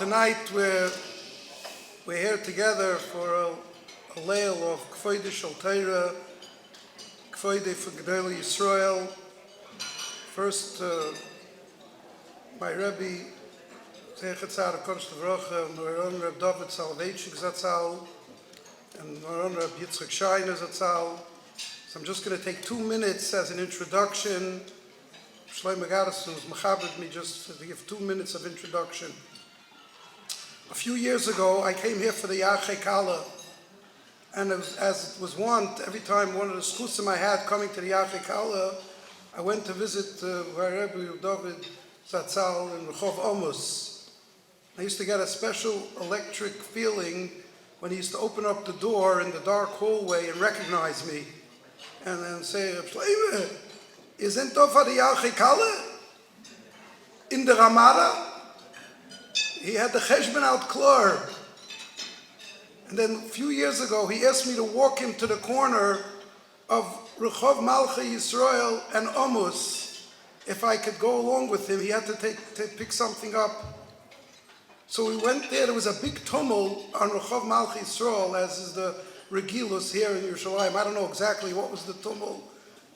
Tonight we're here together for a leil of K'foide Shel Torah, K'foide for Gedolei Yisrael. First, my Rebbe, Zeichet Tzar HaKodesh L'Vrocha, Moron Reb David Soloveitchik Zatzal, and Moron Reb SCHEINER Zatzal. So I'm just going to take 2 minutes as an introduction. Shlomo Garrison was mechabered me just to give 2 minutes of introduction. A few years ago, I came here for the Yarchei Kallah, and as it was wont, every time one of the schusim I had coming to the Yarchei Kallah, I went to visit Rebbe DOVID Zatzal in Rehov Amos. I used to get a special electric feeling when he used to open up the door in the dark hallway and recognize me, and then say, Shlomo, isn't da for the Yarchei Kallah in the Ramada? He had the cheshbon out clear. And then a few years ago, he asked me to walk him to the corner of Rehov Malchei Yisrael and Amos. If I could go along with him, he had to pick something up. So we went there. There was a big tumult on Rehov Malchei Yisrael, as is the Regilus here in Yerushalayim. I don't know exactly what was the tumult.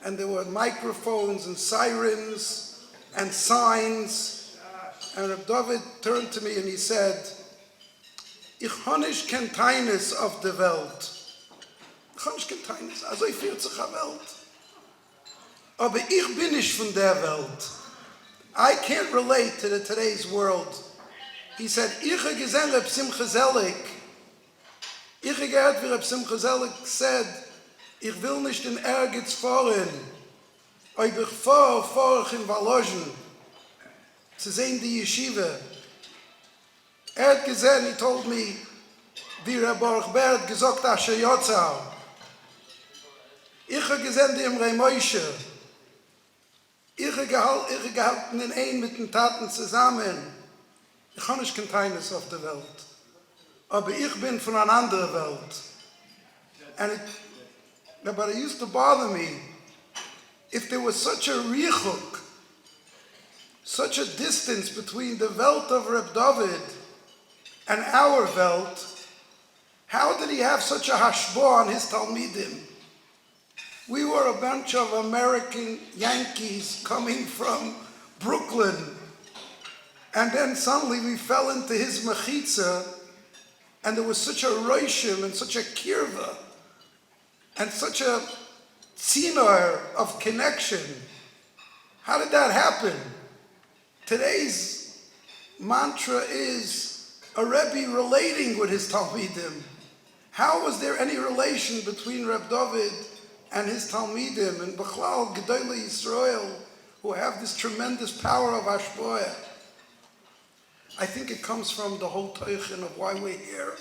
And there were microphones and sirens and signs. And Reb David turned to me and he said, Ich honisch ken teines of the Welt. Ich honisch ken teines, also ich 40 Welt. Aber ich bin nicht von der Welt. I can't relate to today's world. He said, Ich habe gesehen Reb Simcha Zelig. Ich habe gehört, wie Reb Simcha Zelig said, ich will nicht in Ergitz fahren. Aber ich fahre ich in Waloschen. Zu sehen die Yeshiva. Hat gesehen, he told me, wie Baruch Ber hat gesagt, Asher Yotzal. Ich habe gesehen, die Imrei Moshe. Ich habe gehalten in ein mit den Taten zusammen. Ich habe nicht kein Teines auf der Welt. Aber ich bin von einer anderen Welt. But it used to bother me, if there was such a riechuk, such a distance between the Welt of Reb David and our Welt, how did he have such a hashbah on his Talmidim? We were a bunch of American Yankees coming from Brooklyn, and then suddenly we fell into his mechitza, and there was such a roishim and such a kirva, and such a tziner of connection. How did that happen? Today's mantra is a Rebbe relating with his Talmidim. How was there any relation between Reb David and his Talmidim and Bechlal Gedolei Yisrael, who have this tremendous power of Hashboah? I think it comes from the whole teichen of why we're here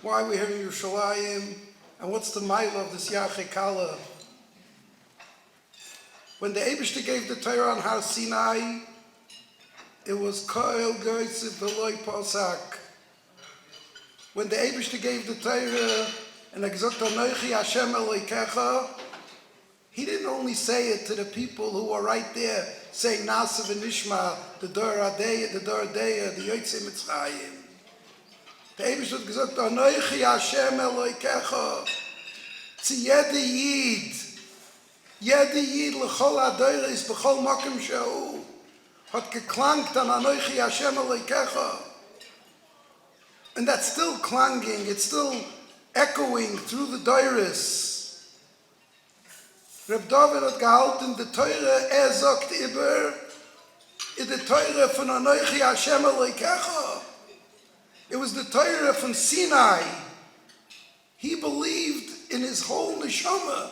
in Yerushalayim, and what's the mile of this Yarchei Kallah. When the Eibishter gave the Torah on Har Sinai, it was Koel Goytziv Veloy Posak. When the Eibishter gave the Torah and gesagt Anochi Hashem Elokecha, he didn't only say it to the people who were right there saying Nasa v'Nishma, the Dor Adeya, the Yotzei Mitzrayim. The Eibishter had gesagt Anochi Hashem Elokecha. Zi Yedi Yid l'chol adoyres b'chol makom shehu hat geklangt an Anochi Hashem Elokecha. And that's still clanging, it's still echoing through the doiris. Reb David hat gehalten, the Torah sagt über, in the Torah von Anochi Hashem Elokecha. It was the Torah from Sinai. He believed in his whole neshama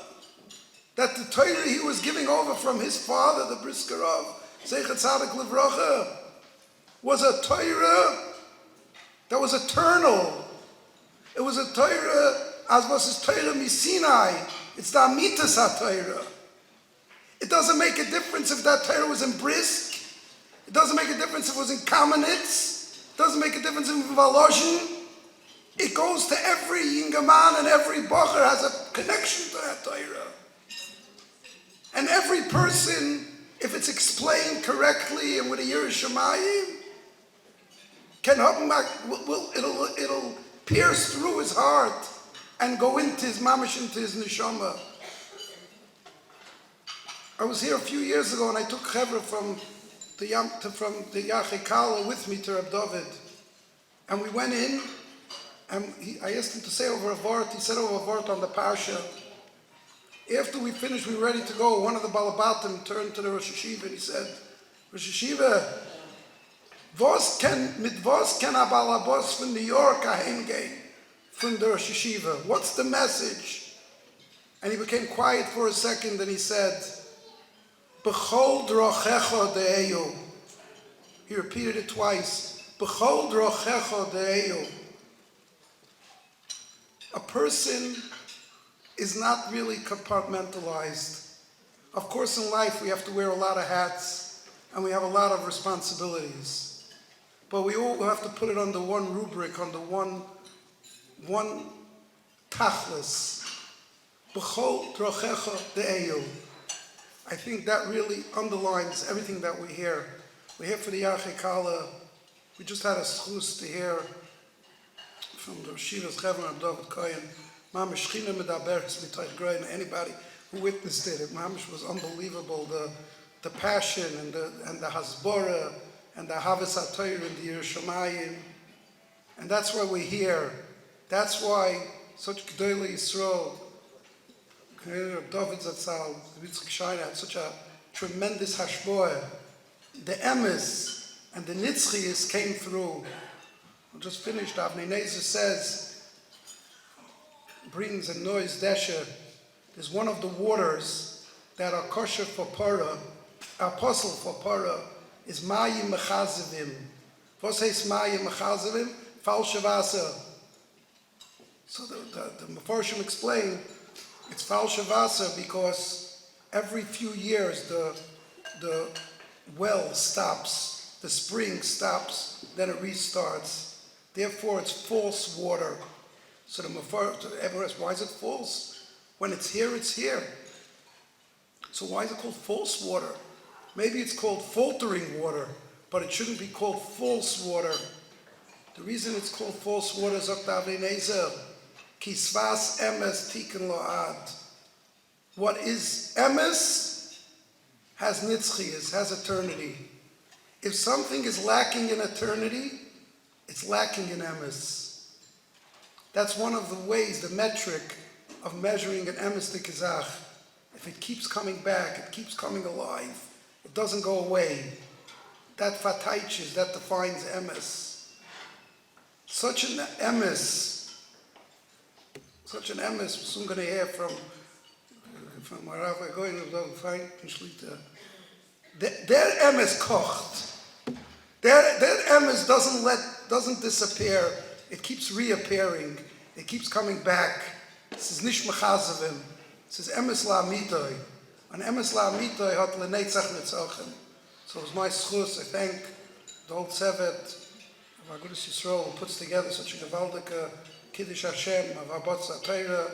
that the Torah he was giving over from his father, the Brisker of Zeichet Tzar L'Vrocha, was a Torah that was eternal. It was a Torah, as was his Torah Sinai. It's the Amitas HaTorah. It doesn't make a difference if that Torah was in Brisk. It doesn't make a difference if it was in Kamenitz. It doesn't make a difference if it was in Volozhin. It goes to every Yingaman, and every Bocher has a connection to that Torah. And every person, if it's explained correctly and with a Yerushalayim, it'll pierce through his heart and go into his mamish, into his neshama. I was here a few years ago and I took Chevra from the Yarchei Kallah with me to Reb David. And we went in and I asked him to say over a vart. He said over a vart on the parsha. After we finished, we were ready to go. One of the Balabatim turned to the Rosh Hashiva and he said, Rosh Hashiva, mit was can a Balabos from New York heimgehen from the Rosh Hashiva? What's the message? And he became quiet for a second and he said, B'chol drochecha de'eyu. He repeated it twice. B'chol drochecha de'eyu. A person is not really compartmentalized. Of course, in life we have to wear a lot of hats and we have a lot of responsibilities. But we all have to put it under one rubric, under one tachlis. B'chol drochecha de'eyu. I think that really underlines everything that we hear. We hear for the Yarchei Kallah. We just had a schus to hear from the Shira's Chevron of David Kohen. Mamish SCHEINER medaberes mitoch groin. Anybody who witnessed it, Mamish was unbelievable. The passion and the hasbara and the Havas HaTorah and the Yerushalayim. And that's why we're here. That's why such Gedolei Yisrael, DOVID Zatzal, SCHEINER had such a tremendous hashboah. The emes and the nitzchias came through. I just finished. Avnei Nezer says, brings a noise desher. There's one of the waters that are kosher for para, apostle for para, is mayim mechazivim. Was heißt mayim mechazivim? Falsche Wasser. So the Mefarshim explain, it's falsche Wasser because every few years the well stops, the spring stops, then it restarts. Therefore, it's false water. So the Mefarshim, everyone asks, why is it false? When it's here, it's here. So why is it called false water? Maybe it's called faltering water, but it shouldn't be called false water. The reason it's called false water is Avnei Nezer. Kisvas emes tiken lo'ad. What is emes has nitzchias, has eternity. If something is lacking in eternity, it's lacking in emes. That's one of the ways, the metric of measuring an emes tikazach. If it keeps coming back, it keeps coming alive, it doesn't go away. That fataiches, that defines emes. Such an emes, we're soon going to hear from HARAV going to the FEINSTEIN. Their emes kocht. Their emes doesn't disappear. It keeps reappearing. It keeps coming back. This is nish mechazavim. This is emes la'amitoi. An emes la'amitoi hat lenetzach netzachem. So it was my schus. I thank the whole Tzevet of Agudas Yisrael who puts together such a gewaldige Kiddush Hashem of Abbas HaTorah.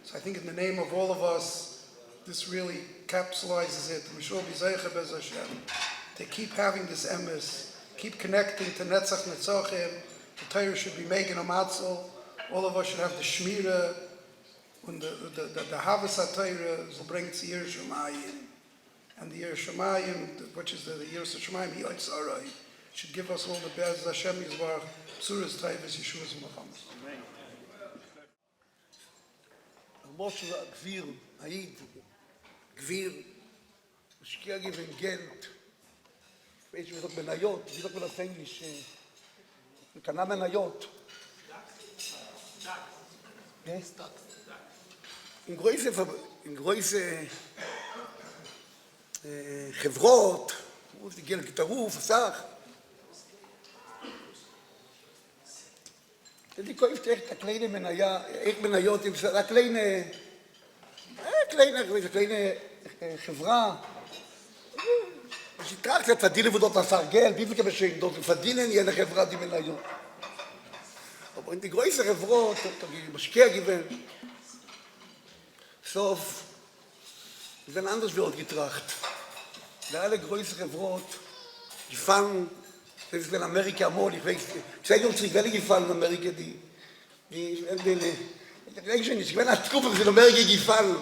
So I think in the name of all of us, this really capsulizes it. To keep having this emes, keep connecting to Netzach Netzachim. The Torah should be making a matzal. All of us should have the Shmira. When the Havas HaTorah will bring it to Yerushalayim. And the Yerushalayim, which is the Yerushalayim, he likes Arai, should give us all the best. Hashem Yisbarach, Psuras Taivas, Yeshua's Muhammad. Moshe Gvir, Haid, Gvir, משקיע גבן גלט, ויש וזאת מניות, וזאת מנסה אנגליש, קנה מניות. עם גרויסה חברות, הוא גלט גיטרוף, עסך. Die kauft echt eine kleine Menaya, echt Menayot, eine kleine חברה. Sie tragt jetzt verdienen wir dort das Geld, wie viel kann man schenken dort verdienen jede חברה die Menayot. Aber in die größere חברות, die משקיע gewesen. סוף, wenn anders wird getracht. Alle größere חברות, die fangen Das ist in Amerika mal, ich zeige uns nicht, welche gefallen in Amerika, ich bin als Truppe in Amerika gefallen,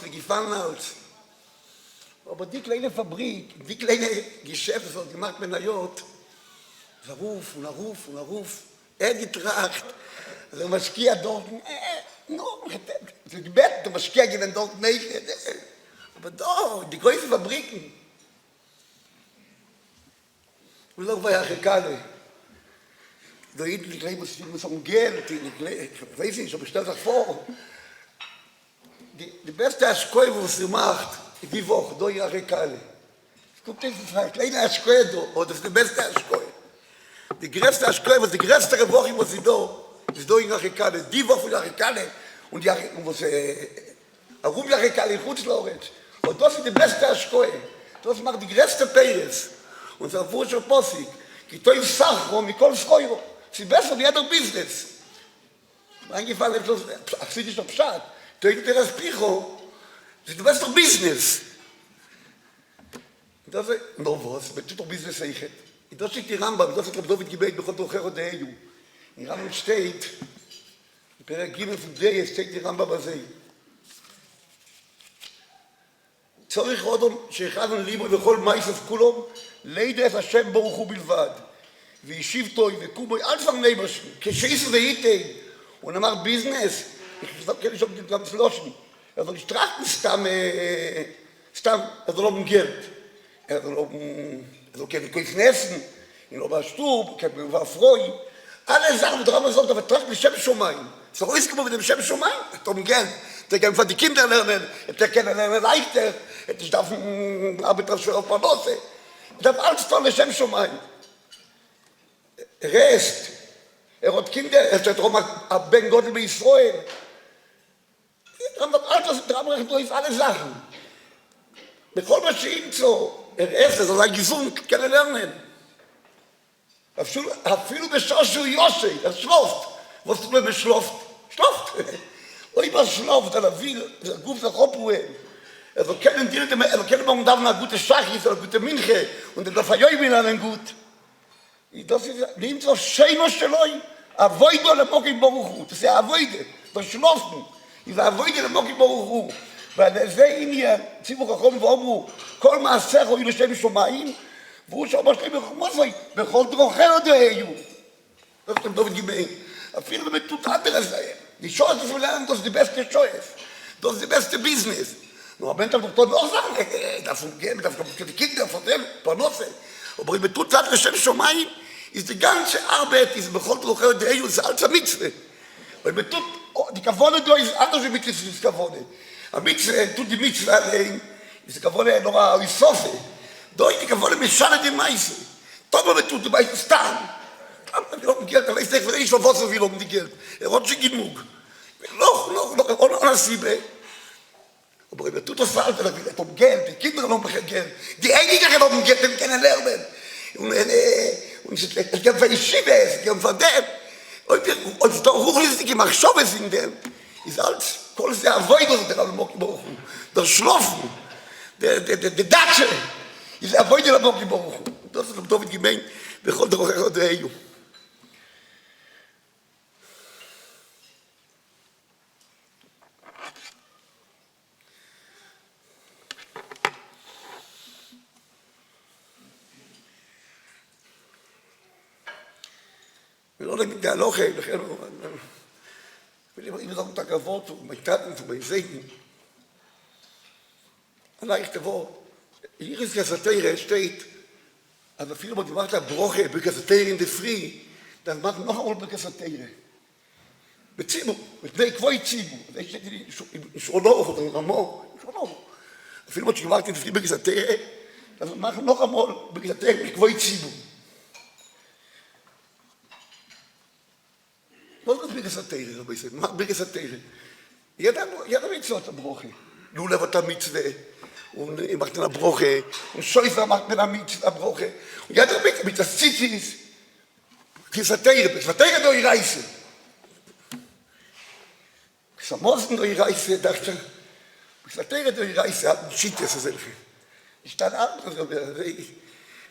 sie gefallen aus. Aber die kleine Fabrik, die kleine Geschäfte, das hat gemacht mit einer Jod, das Ruf und ein Ruf und ein Ruf, getracht, der Maschkia dort, der Bett, der Maschkia gewinnt dort nicht, aber da, die größten Fabriken, und auch bei Kallah. Da hinten, ich muss auch Geld, ich weiß nicht, aber stell dir vor, die beste Aschkoi, was sie macht, die Woche, da in Kallah. Es kommt nicht so ein kleiner Aschkoi da, das ist die beste Aschkoi. Die größte Aschkoi, was die größte Woche, was sie da, ist da in Kallah. Die Woche in Kallah, und was herum in Kallah, in Chutzlauretz. Und das ist die beste Aschkoi. Das macht die größte Peres. Und so fuhr schon Possig, kitoi Sachro, mikol Schreuro. Sie besser wie jeder Business. Eingefallen ist das, ach, sie ist doch Pschad. Toi der Spicho, sie du bist doch Business. Und das ist, no was, mit doch Business seichet. Und das ist die Rambam, das ist der David gebet, bechot ocher und Eju. In Rambam steht, in Perek Gimel von der, steht die Rambam basei. צריך אדם שאחד ליבו וכל מייסף כולום, לידע את השם ברוך הוא בלבד. וישיב טוי וקומוי, אל פרני בשם, כשאיס ואיתי, הוא נאמר ביזנס, כן יש גם סלושן, אבל שטרחת סתם, אז לא מגלת. אז לא כן כנסן, לא בשטוב, כן ואפרוי, alle Sachen, die Rambam sagt, aber tragt mit Shem Shomayim. So ist es mit dem Shem Shomayim, darum gern. Der kann von den Kindern lernen, der kann lernen leichter, der darf Arbeiter auf Panosse. Der darf alles von Shem Shomayim. Rest, hat Kinder, hat darum Ben Gott bei Israel. Rambam alles, der Rambam durch alle Sachen. Bechol Maschinen so, ist, soll ein gesund, kann lernen. אפילו בשעה שהוא יושי, אז שלופת. מה זאת אומרת בשלופת? שלופת. אוי מה שלופת, על אוויר, זה הגוף זה חופ הוא. אז הוא כן במונדב מהגות השחיס, על הגות המנחה, ונדף היוי מן הנגות. נמצא שינו שלוי, אבוידו למוקי ברוך הוא. זה אבוידו, בשלופת. זה אבוידו למוקי ברוך הוא. וזה עניין, ציבור חכום ואומרו, כל מעשר הוא לשם שמיים, והוא שאומר שלי בחומוסוי, בכל דרוכר דהיו. Das ist David gemein. Viele damit tut anderes sein. Die Chance zu lernen, das ist die beste Chance. Das ist die beste Business. Nur wenn das doch noch sagen, davon gehen, davon für die Kinder von dem, Panosse. Aber wenn tut das Shem Shomayim, ist die ganze Arbeit, ist bechol Drocher Deheu, ist alles eine Mitzwe. Weil man tut, die Kavone da ist anders wie Mitzwe, ist Kavone. A Mitzwe tut die Mitzwe allein, ist die Kavone noch ein Sofe. Da ist die Kavone mischanet die Meise. Toba mit tut die Meise Stan. Ich habe Geld, aber ich denke, ich von was will die Geld. Hat schon genug. Noch, ohne Siebe. Aber wenn tut das falsch, dann will Geld, die Kinder haben Geld. Die Einige haben Geld, die können lernen. Und ich habe von Schiebe, ich habe von dem. Und da hochlistig gemacht, Schobe sind dem. Ist alles, kol ist der Avoidus, der Moki Baruch. Der Schlafen, der Datsche, ist der Avoidus, der Moki Baruch. Das ist David gemein, bechol Drocher Deheu. ולא נגיד להלוכה, לכן אם נזרוק את הכבוד, ומייתתן ומייזיתן, עלייך תבוא, איריס כסתירה שתית, אז אפילו בגמרת הברוכה, בכסתירה אין דפרי, dann machen noch einmal בכסתירה. בציבור, בפני כבוי ציבור, זה שתיתי לי שולוך, או רמו, שולוך. אפילו בגמרת אין דפרי בכסתירה, אז machen noch einmal בכסתירה בכבוי ציבור. Was ist Birkas Ateiре, Rabbi Yisrael? Was ist Birkas Ateire? Jeder Mitzvah hat Broche. Lulav hat Mitzvah. Und er macht eine Broche. Und Schäufer macht eine Mitzvah Broche. Und jeder Mitzvah Zitzis. Birkas Ateire. Birkas Ateire durch Reise. Samosen durch Reise, dachte Birkas Ateire durch Reise hat ein Schittes. Ich stand an,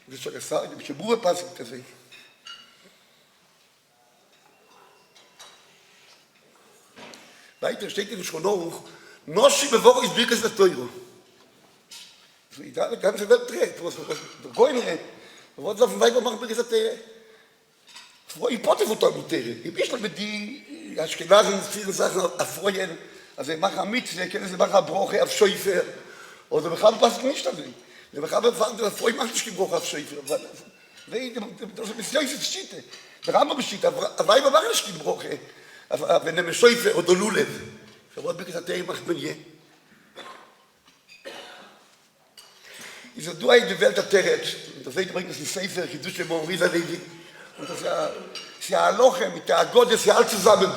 Das ist schon gesagt, ich habe schon passiert gesehen. Weiter steht in schon noch, Noschi bewogen ist wirklich das Teuro. So, ich dachte, die ganze Welt trägt, was der Goyne, was auf dem Weiber machen, wirklich das Teuro. Ich potte von der Mutere. Ich bin schon mit die Aschkenazen, vielen Sachen erfreuen. Also ich mache eine Mitzwe, ich mache eine Broche auf Schäufer. Oder wir haben passt nicht damit. Wir haben erfahren, dass ich mache nicht die Broche auf Schäufer. Das ist ein bisschen Schitte. Wir haben bestimmt, aber Weiber machen nicht die Broche. Wenn er mit Schäufer oder Lulev. Ich habe wirklich gesagt, macht man hier. Ich sage, du hast die Welt der Terret. Das heißt, bringt es in Sefer, die Dusche, Morisa, Levi. Und das ist ja ein Loch mit der Gott, das ist ja alles zusammen.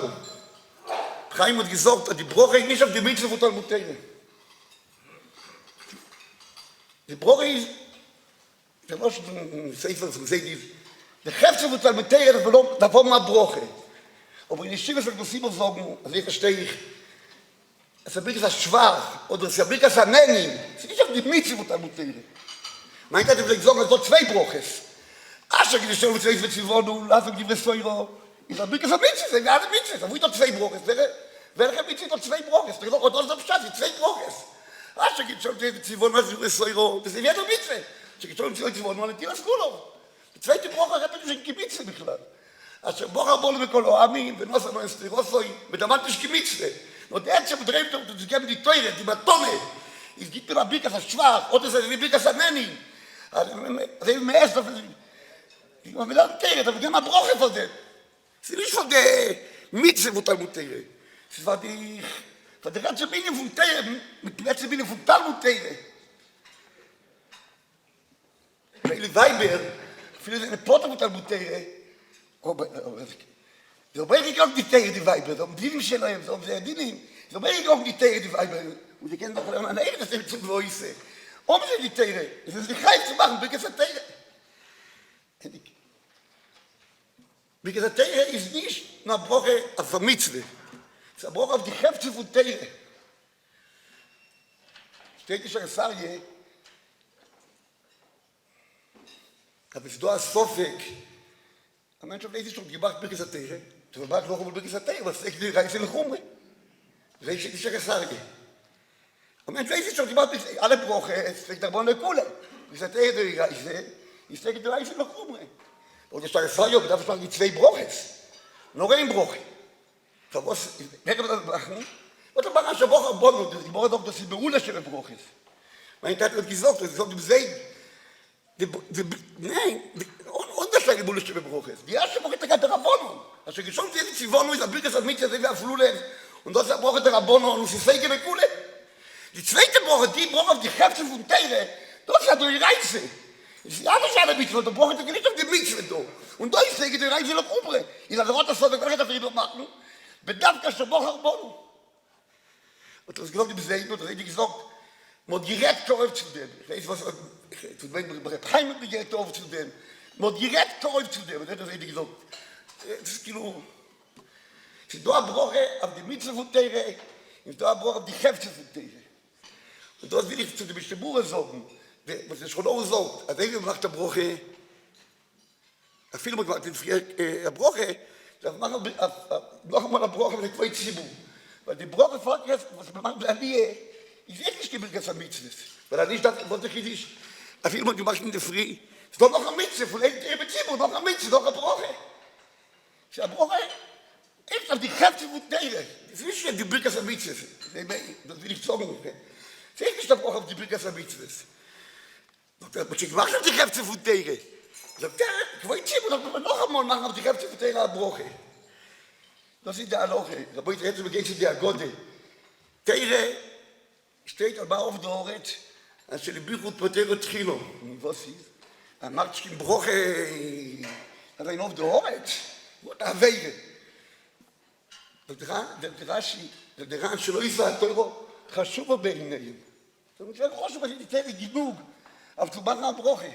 Chaim hat gesagt, dass die Broche nicht auf die Mitzvah von Talmud Teire. Die Broche ist, der war schon ein Sefer, das gesagt ist, der Hefze von Talmud Teire, das war mal Broche. Aber in die Stimme sagt das immer sagen, also ich verstehe, es ist ein schwach, oder es ist ein Nennin, es ist nicht auf die Mitzvah von Talmud Teire. Meint er, vielleicht sagen, es sind 2 Broches. Asche geht es schon, wenn sie wollen, lassen die Westfeuer. Ich sage, bitte Mitzvah, ich sage, Mitzvah, da muss ich doch 2 Broches. Welche Mitzvah doch 2 Broches? Da ist doch Bescheid, 2 Broches. Asche geht schon, wenn sie wollen, lassen die Westfeuer. Das ist ja doch Mitzvah. Sie geht schon, wenn sie wollen, lassen die Westfeuer. Die zweite Broche hat er nicht Mitzvah בכלל. Asche, Bocha bolu בכל העמים, ונוסע מהסטירוסוי, מדמת nicht Mitzvah. Und der hat sich bedreht, und sie geben die Teure, die Matone. Es gibt mir ein Bikas, das schwach, oder es ist ein Bikas, das Nennin. Also, ich mir erst, ich habe mir dann Teire, aber גם הברוכה von dem. Es ist nicht von der Mitzvah von Talmud Teire. Es war die ganze Menge von Teire, mit der ganzen Menge von Talmud Teire. Viele Weiber, viele sind eine Potter von Talmud Teire. So bringe ich auch die Teire, die Weiber, so die Yerushalayim, so die Dinim. So bringe ich auch die Teire, die Weiber. Und sie kennen doch eine eigene Stelle zu Größe. Sie die Teire. Es ist nicht reif zu machen, bis es Teire. Because der Teire ist nicht eine Broche auf der Mitzvah. Es ist eine Broche auf die Hefte von Teire. Steht nicht, ich sage, aber es ist da ein Sofek. Ein Mensch hat nicht schon gemacht, bis der Teire. Du machst noch einmal bis der Teire, was ich dir reiße in Chumre. Das ist nicht, ich sage. Ein Mensch weiß nicht schon gemacht, alle Broche, es fängt aber eine Kuhle. Bis der Teire, die reiße, ich sage, die reiße in Chumre. Und ich sage, aber dafür machen die 2 Broches. Noch ein Broch. Für was, wer kann das machen? Was machen als Broch am Boden? Die Broche doch, dass sie beruhigere Broch ist. Mein Tat hat gesagt, das ist auf dem Segen. Nein, unterschiedliche beruhigere Broch ist. Die erste Broche ist der Rabbonon. Als ich schon sehe, sie wollen uns ein Bild, das mit der Seele auf Lule. Und das ist der Broche der Rabbonon und sie fegen mit Kuhle. Die zweite Broche, die Broche auf die Hefte von Teire, das ist ja durch die Reise. Ich sage, das ist eine Mitzvah, du brauchst nicht auf die Mitzvah. Und da ist die Reise noch umre. Ich sage, das soll ich dafür nicht machen. Bedarf das schon Bocha Bono. Und das glaubt, ich sage, das hätte ich gesagt, man direkt geholfen zu dem. Ich weiß, was, zu dem, Heim mit mir direkt geholfen zu dem. Man direkt geholfen zu dem. Das hätte ich gesagt. Das ist genau. Es ist da eine Broche auf die Mitzvah von Teire, es ist da eine Broche auf die Hefte von Teire. Und das will ich zu den Bestimmungen sagen. Was ist schon auch so, als ich mache der Broche, a film gemacht in der Broche, da machen wir noch mal eine Broche mit zwei Zwiebeln. Weil die Broche folgt jetzt, was man macht, ist wirklich gebildet als Mitzvah. Weil er nicht das, was ich nicht, a film gemacht in der Früh, ist doch noch ein Mitzvah, von der Zwiebeln, noch ein Mitzvah, noch eine Broche. Ist eine Broche, ist auf die Kräfte von Teire. Das ist nicht gebildet als Mitzvah. Das will ich sagen. Es ist nicht der Broche auf die Bilder als Mitzvah. Aber ich mache die Kräfte von Teire. Sagt er, ich weiß nicht, aber noch einmal machen auf die Kräfte von Teire eine Broche. Das ist der Aloche. Da muss ich jetzt begegnen, der Gode. Teire steht aber auf der Oret, als die Bücher und Potere Trilo. Was ist? Er macht sich in Broche, hat er auf der Oret. Wo da Wege. der Rashi שלא יפה התוירו, חשוב בעיניהם. זאת אומרת, אני חושב שתיתן לי גיבוג, אבל תומר מהברוכה.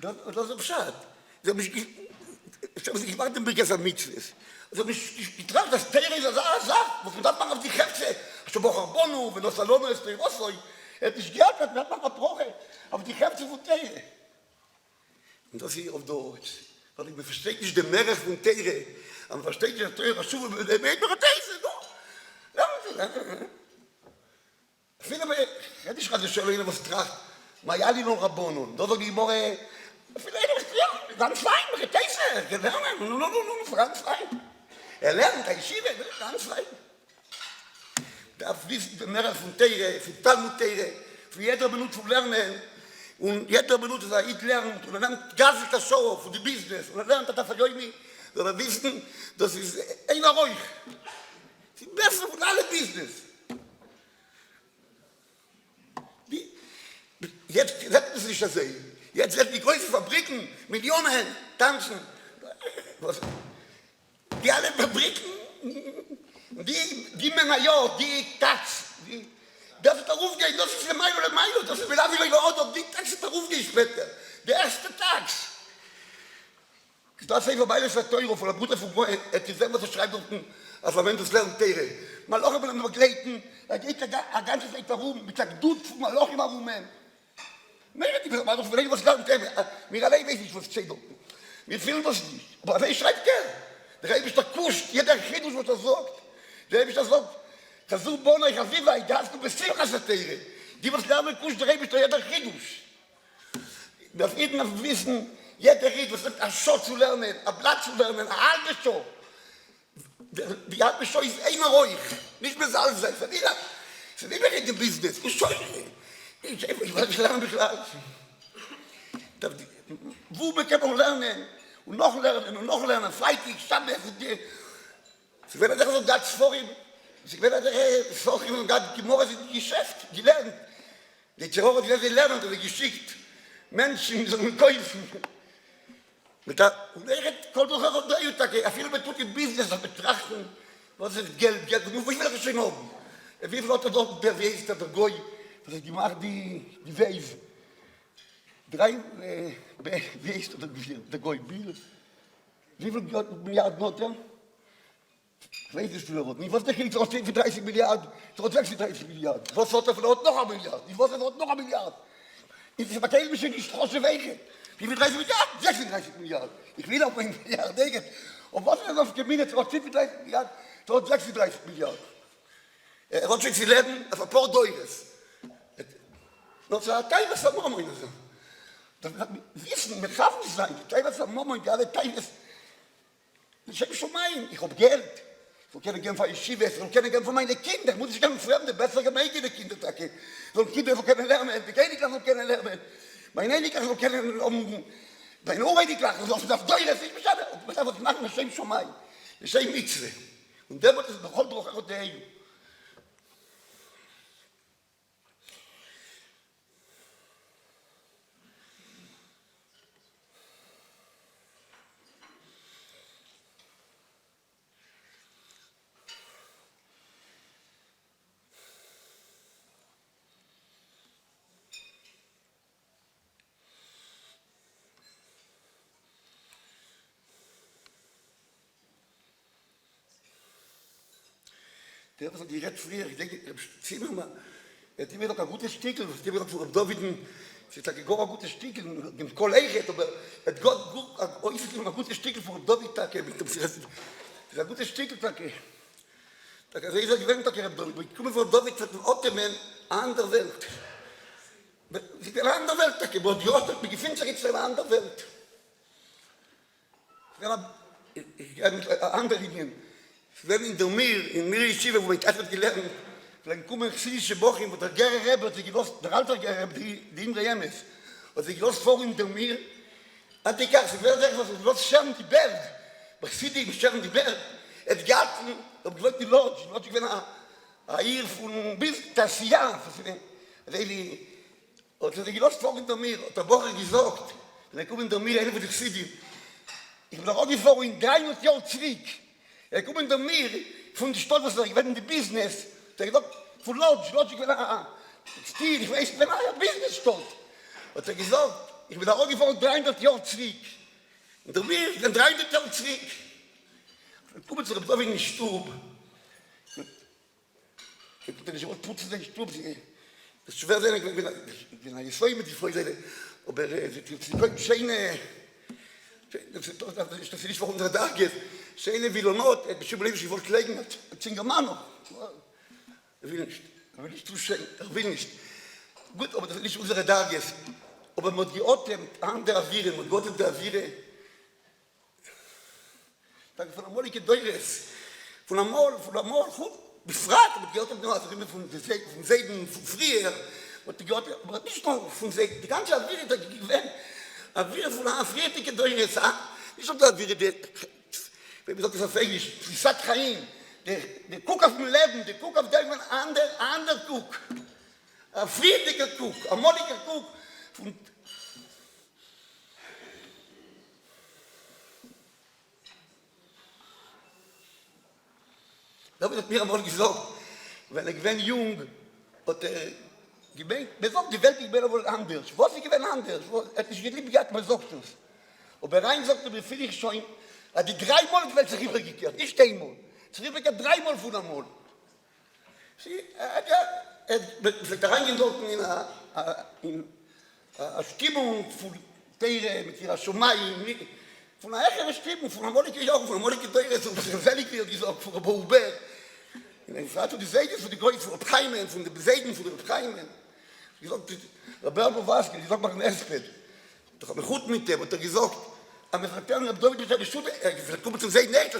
לא זה פשט. זה גמרתם בגז המצווה. Also ich trage das Teire, das Asaf, was man dann macht auf die Kräfte, so Bocharbonu, wenn das Salome ist, der Rossoi, Er hat nicht Geld, hat noch gebrochen, aber die Hälfte von Teire. Und das hier auf Deutsch. Weil ich verstehe nicht den Merk von Teire, aber verstehe nicht, dass Teure Schuhe mit dem Weg noch ein Teise, doch. Ich finde aber, hätte ich gerade schon was tracht, Mayali no Rabonon, da doch die Morge, vielleicht, ja, ganz fein, mit der Teise, ganz fein. Lernt, Yeshiva, ganz fein. Da fließt der Merk von Teire, von Talmud Teire, für jeder benutzt zu lernen, und jeder benutzt, dass ich lernt, und dann lernt sich das so für die Business, und dann lernt das für mich, dass wir wissen, das ist einer ruhig. Das ist die Beste von allen Business. Jetzt setzen Sie sich das sehen. Jetzt werden die größten Fabriken, Millionen tanzen. Die alle Fabriken, die Männer, die Tax, das ist der Ruf gehen, das ist der Meinung, das ist wieder wieder Auto, die Tax ist der Ruf gehen später. Der erste Tax. Das ist einfach beides der Teuro von der Bruder von Gott, er hat selber zu schreiben, als wenn das lernt Tere. Maloch über den Begleiten, da geht der ganze Zeit darum, mit der Dutt von Maloch immer rum. Nein, ich will doch vielleicht was lernen, mir allein weiß nicht, was steht dort. Wir fühlen das nicht. Aber wer schreibt gern? Der Rebbe ist der Kuscht, jeder Chidus, was er sagt. Der Rebbe ist der sagt, Chazur Bonai, Chazivai, da hast du bestimmt Chazatere. Die, was lernen Kuscht, der Rebbe ist der jeder Chidus. Wir auf jeden wissen, jeder Chidus, was ist ein Schott zu lernen, ein Blatt zu lernen, ein halbes Schott. Die halbe Schott ist immer ruhig, nicht mehr alles sein. Es ist immer in dem Business. Ich weiß nicht, lernen begleiten. Wo wir können lernen und noch lernen, fleißig, Schabbes. Sie werden so ganz vor ihm, sie werden vor ihm und ganz gemorgen sind Geschäft, gelernt. Die Terror, die lernen, die geschickt. Menschen, die sollen kaufen. Und er kommt doch auch der Jutake, er viel tut im Business, betrachten, was ist Geld, wo ich will das schon haben. Wie viel hat er dort, der Weis, der Goy, was er gemacht, die Weis. 3, wie ist der Goy, Biel? Wie viel Milliarden hat er? Ich weiß nicht, wie was der kriegt, so 30 Milliarden, so 36 Milliarden. Was hat er von dort noch 1 Milliarde? Ich weiß, er hat noch 1 Milliarde. Ich verteile mich in die Straße Wege. Wie viel 30 Milliarden? 36 Milliarden. Ich will auf 1 Milliarde denken. Und was ist das auf Gemeinde? 37 Milliarden, 36 Milliarden. Er hat schon zu lernen, auf ein paar Teures. Das ist ein Teil, was er machen muss. Das Wissen, wir schaffen es sein. Teil, was er machen muss, alle Teil ist. Ich habe schon mein, ich habe Geld. Ich kann gerne von Yeshiva, ich kann gerne von meinen Kindern. Muss ich gerne fremde, besser gemeinte Kinder sagen. So Kinder können lernen, die Kinder können lernen. Meine Eltern können deine Oma die Klasse, so auf Deutsch, das ist bescheuert. Was einfach machen, das ist schon mein. Das ist Mitzwe. Und der wird es noch Holdbruch auch der EU. Der hat die Rett früher, ich denke, zieh mir mal, er hat mir doch ein gutes Stickel, der hat mir doch DOVID, sie sagt, ich habe ein gutes Stickel, im Kollege, aber er hat ein gutes Stickel für DOVID, das ist ein gutes Stickel, da kann ich sagen, ich komme von DOVID, von dem Ottoman, andere Welt. Sie ist eine andere Welt, wo die Ottoman, ich finde, es ist eine andere Welt. Ich habe andere Linien. Wenn in der Mir Yeshiva, wo ich etwas gelernt, dann kommen chsidische Bochim, wo der Gerre Rebbe hat sich gelost, der alte Gerre Rebbe, die in der Jemes, hat sich gelost vor in der Mir, hat die Kasse, wer sagt, was ist los, Scherm die Berg, was sieht die Scherm die Berg, et Garten, ob gewollt die Lodge, ich bin ein Eir von bis das Jahr, hat sich gelost vor in der Mir, hat der Bocher gesagt, dann kommen in der Mir, eine von den Chsidim, ich bin auch vor in 300 Jahren zurück, kommt in der Mir, von der Stadt, ich werde in die Business, der gesagt, von Lodge, ich werde Stil, ich weiß, ich bin ein Business-Stadt. Hat er gesagt, ich bin da auch gefahren 300 Jahre zurück. In der Mir, ich bin 300 Jahre zurück. Dann kommen sie in den Stub. Ich konnte nicht putzen, den Stub. Das ist schwer sein, wenn ich so mit die Freude, aber die Scheine, das ist nicht, warum unser Tag ist, Scheine will not, bestimmt leben, ich wollte legen, Zingermano. Er will nicht zuschauen, er will nicht. Gut, aber das ist nicht unsere Tag ist. Aber mit Gott an der Avire, mit Gott in der Avire, danke von Amol, ich Deures, von Amol, befragt, mit Gott von Seiden, von früher, und Gott, aber nicht nur von Seiden, die ganze Avire, die gewinnt, Avire von Afrika, Deures, nicht nur der Avire, wie sagt das auf Englisch, die Satchaim, der Guck auf dem Leben, der Guck auf den anderen Guck, ein friedlicher Guck, ein molliger Guck, von David hat mir einmal gesagt, wenn ich bin jung, und gesagt, die Welt ist mir wohl anders. Was ich bin anders? Es geht lieber gehabt, man sagt es. Und bei Rhein sagte mir, finde ich schon, hat die 3 Mal die Welt sich rübergekehrt, nicht einmal. Es rübergekehrt 3 Mal von einmal. Sie, er hat da reingezogen in eine Stimmung von Teire, mit ihrer Schomai, von einer älteren Stimmung, von einer Molike Jahre, von einer Molike Teire, so gesellig wird gesagt, von der Bauber. In der Frage von den Seiden, von den Gäuzen, von den Preimen, von den Seiden, von den Preimen. Ich sagte, der Berber Waske, ich sag mal ein Espet. Doch habe ich gut mit dem, und er gesagt, aber wir vertellen, ob David nicht Schule, er kommt zum Seiden nicht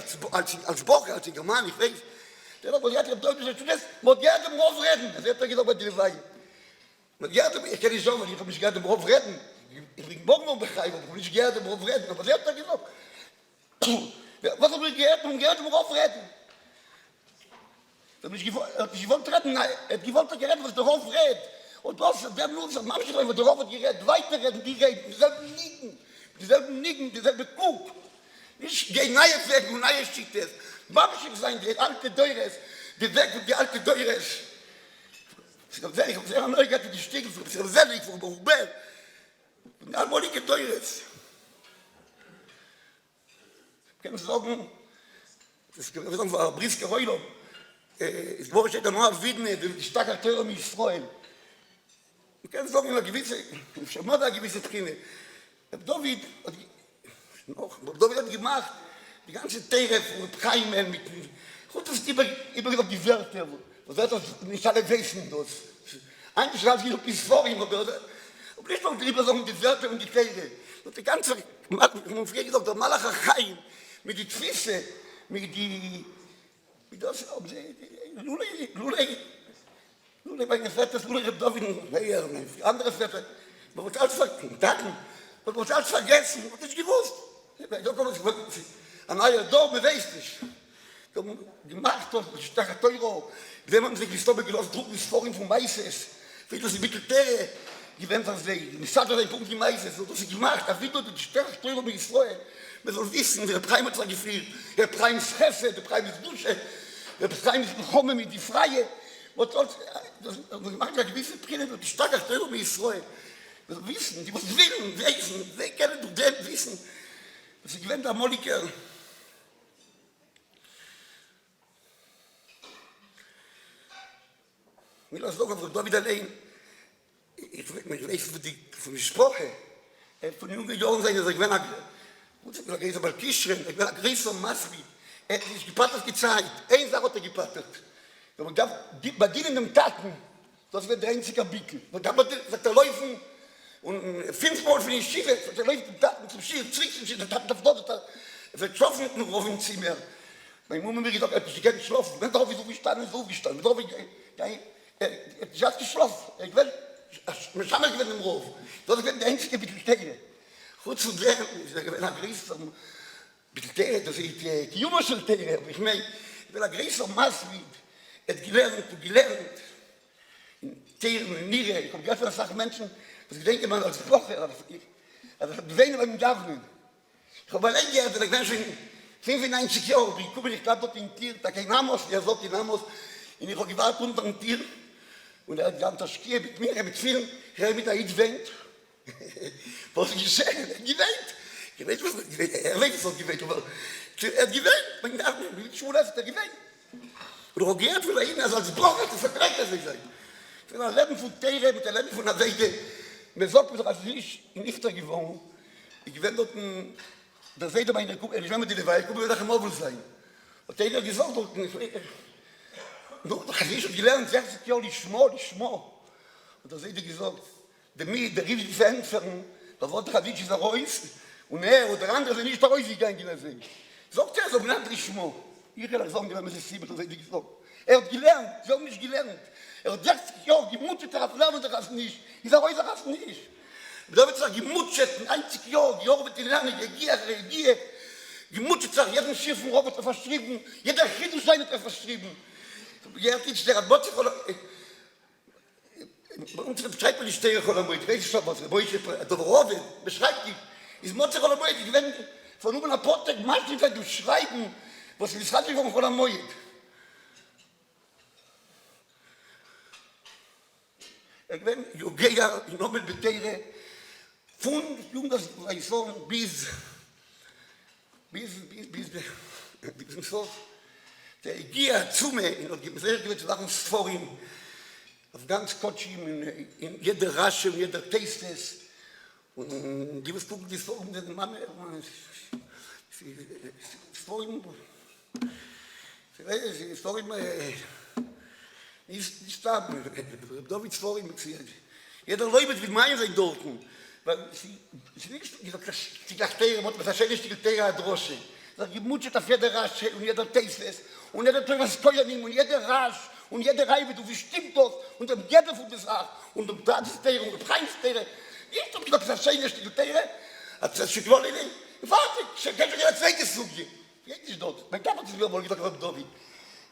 als Bocher, als German, ich weiß. Der sagt, ja, ob David nicht das, muss gerne im Hof reden. Das hat er gesagt, bei dir sagen. Ich kann nicht sagen, weil ich habe mich gerne im Hof reden. Ich bringe morgen noch begreifen, aber ich gerne im Hof reden. Aber der hat er gesagt. Was habe ich gerne im Hof reden? Ich wollte retten, ich wollte geredet, was der Hof redet. Und was, der haben uns, manche Leute, der Hof hat geredet, weiter reden, die reden, dieselben Nicken, dieselbe Kuh. Nicht die neue Pflege und neue Schittes. Manche sein, die alte Deures, die Weg und die alte Deures. Ich habe sehr neugierig, die Stiege, ich habe sehr nicht von Bauber. Und allmolige Deures. Ich kann sagen, das war Briefke Reuler. Es war steht da noch Widne, die starke Teure mich freuen. Ich kann sagen, eine gewisse, ich habe mal eine gewisse Träne. David hat gemacht, die ganze Teire von Preimen mit, gut, das ist immer gesagt, die Wörter, was wird das nicht alle wissen, das. Eigentlich habe ich noch bis vor ihm, aber nicht noch lieber sagen, die Wörter und die Teire. Und die ganze, man fragt gesagt, der HARAV, mit den Füßen, mit das, Lule, meine Väter, Lule, David, andere Väter, man muss alles vergessen, man muss alles vergessen, und das ist gewusst. Ein neuer Dorf beweist nicht. Gemacht hat, starke Teuro, wenn man sich gestorben gelassen, drucken ist vorhin von Maseches, wie das die Mitteltere, die werden das sehen, ich sage das Punkt die Maseches, und das ist gemacht, da wird die starke Teuro mit Israel. Man soll wissen, der Preim hat zwar gefühlt, der Preim ist Chesse, der Preim ist Dusche, der Preim ist Bekommen mit die Freie. Man macht ja gewisse Pläne, die starke Teuro mit Israel. Man soll wissen, die muss wissen, wer kann du denn wissen, dass ich gewinnt am Moliker. Mir das doch von David allein. Ich weiß von die Sprache. Von jungen Jahren sagen, dass ich wenn ich bin aber Kischren, ich bin ein größer Masbi. Ich gepattet gezeigt. Eine Sache hat er gepattet. Man gab bei denen im Taten, das wird der einzige Bickel. Man gab sagt er laufen und 5-mal für die Schiffe, der läuft im Taten zum Schiff, der Taten auf dort, er wird schlafen mit einem Ruf im Zimmer. Meine Mutter mir gesagt, ich kann nicht schlafen. Wenn darauf ist so gestanden. Darauf ich habe geschlafen. Ich will, ich habe mich im Ruf. Das wird der einzige Bickel. Goed zu lernen, ich sage, wenn er Christ am Bitte, das ist die Jummerschultere, ich meine, wenn er Christ am Masvid, hat gelernt, in Tieren, in Niere, ich habe gehört, was sagen Menschen, was ich denke, man als Woche, also ich weine beim Davnen. Ich habe allein gehört, dass ich bin schon 95 Jahre, ich komme nicht gerade dort in Tier, da kein Namos, er sagt die Namos, und ich habe gewartet unter dem Tier, und er hat gesagt, das Skier mit mir, mit vielen, mit der Idwend, was ich gesagt habe, er weiß, was gewählt, aber er hat gewählt, man darf nicht, die Schule hat er gewählt. Und er hat gehört von ihm, als Bruch hat er verträgt, das ich sage. Mit dem Leben von Teire, mit dem Leben von der Seite, mir sagt mir, als ich in Iftar gewohnt, ich werde dort, da seht ihr meine Kuppe, ich werde mit der Weile, Kuppe wird auch im Obel sein. Und Teire gesagt dort, nur, da habe ich schon gelernt, 60 Jahre, ich schmor. Und da seht ihr gesagt, der rief die Fenster, da wollte Chaditsch ist raus, und und der andere sind nicht rausgegangen. Sagt er, so genannt ich schmor. Ich kann sagen, wenn man sich sieht, da seht ihr gesagt. Hat gelernt, sie haben nicht gelernt. Hat 60 Jahre gemutet, hat lernen das nicht. Ich sage, das nicht. Da wird gesagt, gemutet, 90 Jahre, die Jahre wird die lernen, regiert. Gemutet, sagt, jeden Schiff von Robert verschrieben, jeder Friedensschein hat verschrieben. Der hat Motze von bei uns beschreibt man die Stehe von der Moit, weiß ich schon was, der DOVID beschreibt die, ist Motze von der Moit, ich werde von oben nach Portek, manchmal du schreiben, was ist das von der Moit. Ich bin Jugea, ich noch mit Beteire, von Jungs, ich so bis so, der Gia zu mir, und gibt sehr viele Sachen vor ihm, auf ganz Kotschim, in jeder Rasche, in jeder Tastes, und die Punkte, die vor ihm, den Mann, vor ihm, nicht da, David vor ihm erzählt. Jeder Leute wie mein sein dort, weil sie nicht, die Gachtere, was das schöne Stück der Drosche. Da gemutet auf jeder Rasche und jeder Tastes, und jeder tut was Steuer nehmen, und jeder Rasch, und jede Reibe, du bestimmt das, und dann jeder von das Ach, und um Tatsteire, und Preissteire, nicht um das schöne Stück der, hat das Schickwollen, warte, ich kann dir das zweite suchen. Geht nicht dort. Mein Papa ist mir wohl gesagt, David.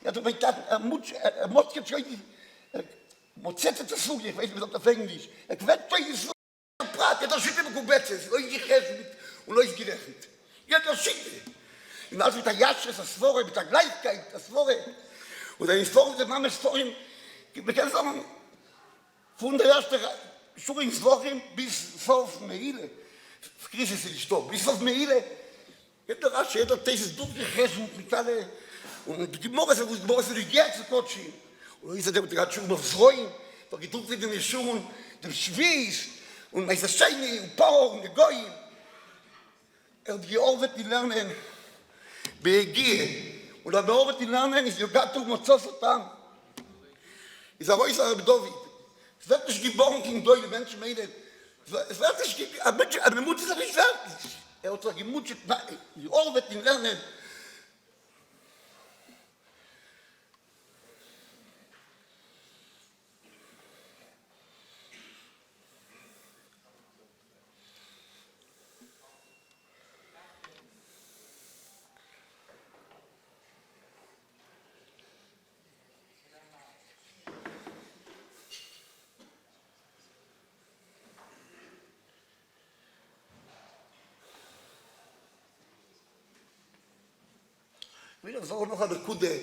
Ja, du mein Papa, muss jetzt schon, Mozetze zu suchen, ich weiß nicht, ob das Englisch. Wird euch so, das schüttet mir Kubetzes, euch gerechnet und euch gerechnet. Ja, das schüttet. Und als mit der Yarchei, das Vorhe, mit der Gleichheit, das Vorhe, und dann ist vor der Mama ist vor ihm, wir können sagen, von der ersten Schulungswoche bis auf Megilla, Krise ist nicht stopp, bis auf Megilla, jeder Rasch, jeder Test ist durchgegessen mit alle, und die Morgen ist die Gärte zu kotschen, und ist der gerade schon auf Freuen, weil gedruckt wird in den Schuhen, dem Schweiß, und Meister Scheine, und Power, und Goyim, und die Arbeit, die lernen, begier. Und dann beobachtet die lernen, ist Yogato Mozosotam. Ich sage euch, David, es wird nicht geboren gegen deutsche Menschen, es wird nicht geboren, aber Mut ist nicht fertig. Hat gesagt, gemutet, die Arbeit, die lernen. Ich will auch noch eine Kude.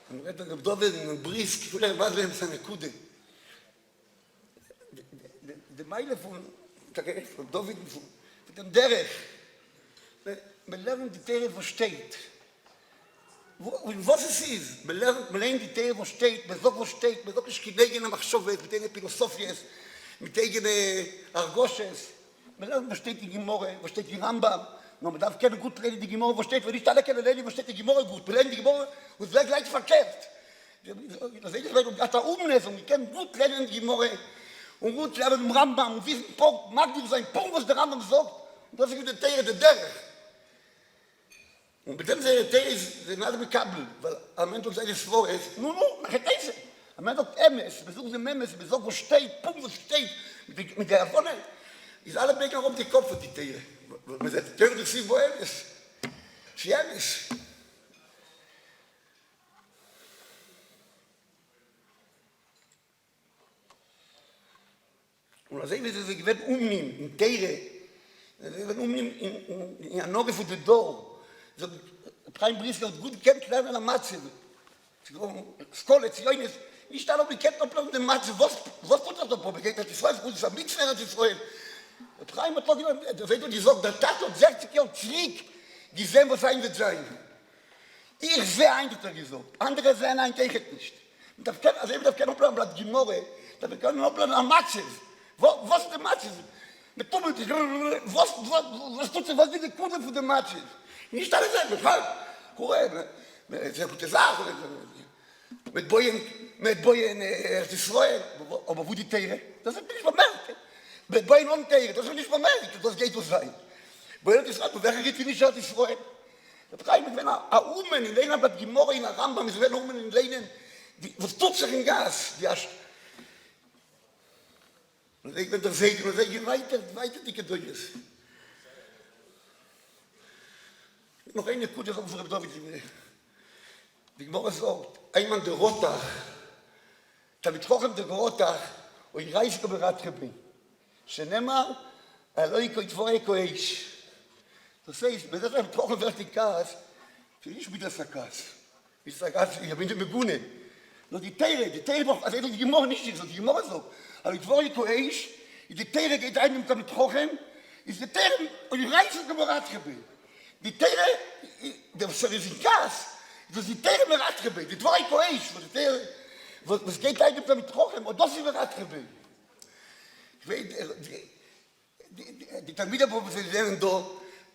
Und ich habe David einen Brief, ich will was werden seine Kude. Die Meile von David, von dem Derech, wir lernen die Tere, wo steht. Was es ist, wir lernen die Tere, wo steht, wir sagen, wo steht, wir sagen, ich gehe gegen Machschovet, mit den Philosophies, mit den Argoshes. Wir lernen, wo steht die Gemorre, wo steht die Rambam. No, man darf keine gut reden, die Gemorre, wo steht, wenn nicht alle kennen, wo steht die Gemorre gut. Wir lernen die Gemorre und es wäre gleich verkehrt. Das ist weil da Umlesung, wir können gut lernen die Gemorre und gut lernen im Rambam und wissen, Punkt, mag die sein Punkt, was der Rambam sagt, und das ist die Tere der Derech. Und mit dem Tere sind alle mit Kabel, weil am Ende seines Vorhes, nur, nach der These. Am Ende sagt Emes, besuchen Sie Memes, besuchen, wo steht, Punkt, wo steht, mit der Erwonne, ist alle Becker um die Kopf, die Tere. Man sagt, Tere des Sieg, wo Emes. Sie Emes. Und als ich sie werden umnehmen, in Tere, sie werden umnehmen in der Noge von der Dor. So, kein Brief wird gut kennenlernen an Matze. Skole, Zioines, nicht alle, die kennt noch den Matze, was tut das da probiert? Das ist voll, das ist am liebsten, das ist voll. Prime hat doch wenn du die sagt, der Tat und 60 Jahre Krieg, die sehen, was ein wird sein. Ich sehe ein, hat gesagt. Andere sehen ein, ich nicht. Also ich darf keinen Plan, bleibt Gemorre, Da wir können auch an Maseches. Was der Maseches? Mit tummelt sich. Was tut sich, was ist die Kunde für den Maseches? Nicht alles selbst, halt. Hurra, sehr gute Sache. Mit Boyen Israel, aber wo die Teire? Das ist nicht vermerkt. Mit Boyen und Teire, das ist nicht vermerkt. Das geht so sein. Boyen Israel, wer geht wie nicht Israel? Da betreiben wir, wenn Umen in Lehnen, aber die Morgen in Rambam, es werden Umen in Lehnen, was tut sich in Gas? Und ich bin der Seite, und ich weiter die Geduld. Noch eine gute Sache für David. Die Gemara sagt, einmal der Rotach, damit kochen der Rotach, und ich reise geberat Rebbe. שנאמר, אלוהי כתבורי כאש. Das heißt, wenn das kochen wird die Gas, ich bin das Gas. Ich sage, ich bin der Begune. Nur die Teire, also die Gemara nicht so, die Gemara so. Aber ich wollte Koesh, die Teire geht einem damit kochen, ist die Teire, und ich reise geberat Rebbe. Die Teire, das ist die Gas, das ist die Teire berat Rebbe. Die zwei Koesh, was geht einem damit kochen, und das ist berat Rebbe. Ich weiß, die Talmider, wo wir lernen da,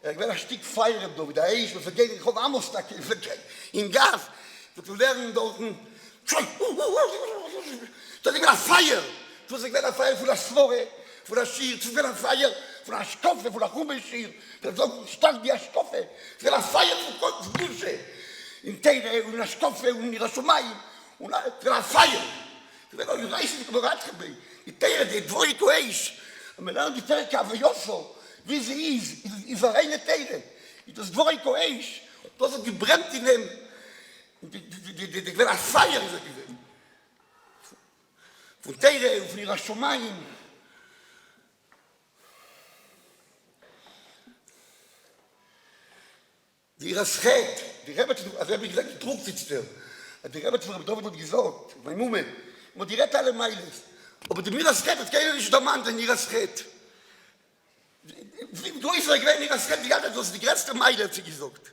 ich werde ein Stück feiern, da wieder ich vergehen, ich komme Amostag, in Gas, wir lernen dort, das ist eine Feier, das ist eine Feier für das Svore, für das Schir, das ist eine Feier für das Stoffe, für das Hummelschir, das ist so stark wie das Stoffe, das ist eine Feier für Gottes Dusche, in Teire und in das Stoffe und in Yerushalayim, und das ist eine Feier, das ist eine Reise, die Teire, die Dvori Koesh, und wir lernen die Teire Kavayosho, wie sie ist eine reine Teile. Das Dvori Koesh, das ist gebrennt in dem, die werden als Feier gewesen. Von Teire und von Yerushalayim. Die Raschet, die Rebbe, also habe ich gesagt, die Druck sitzt da. Die Rebbe zu David hat gesagt, mein Mumme, und die rettet alle Meiles. Aber die Raschet, das kann nicht der Mann, denn die Raschet. Wie größer gewesen die Raschet, die hat das die größte Meile, hat sie gesagt.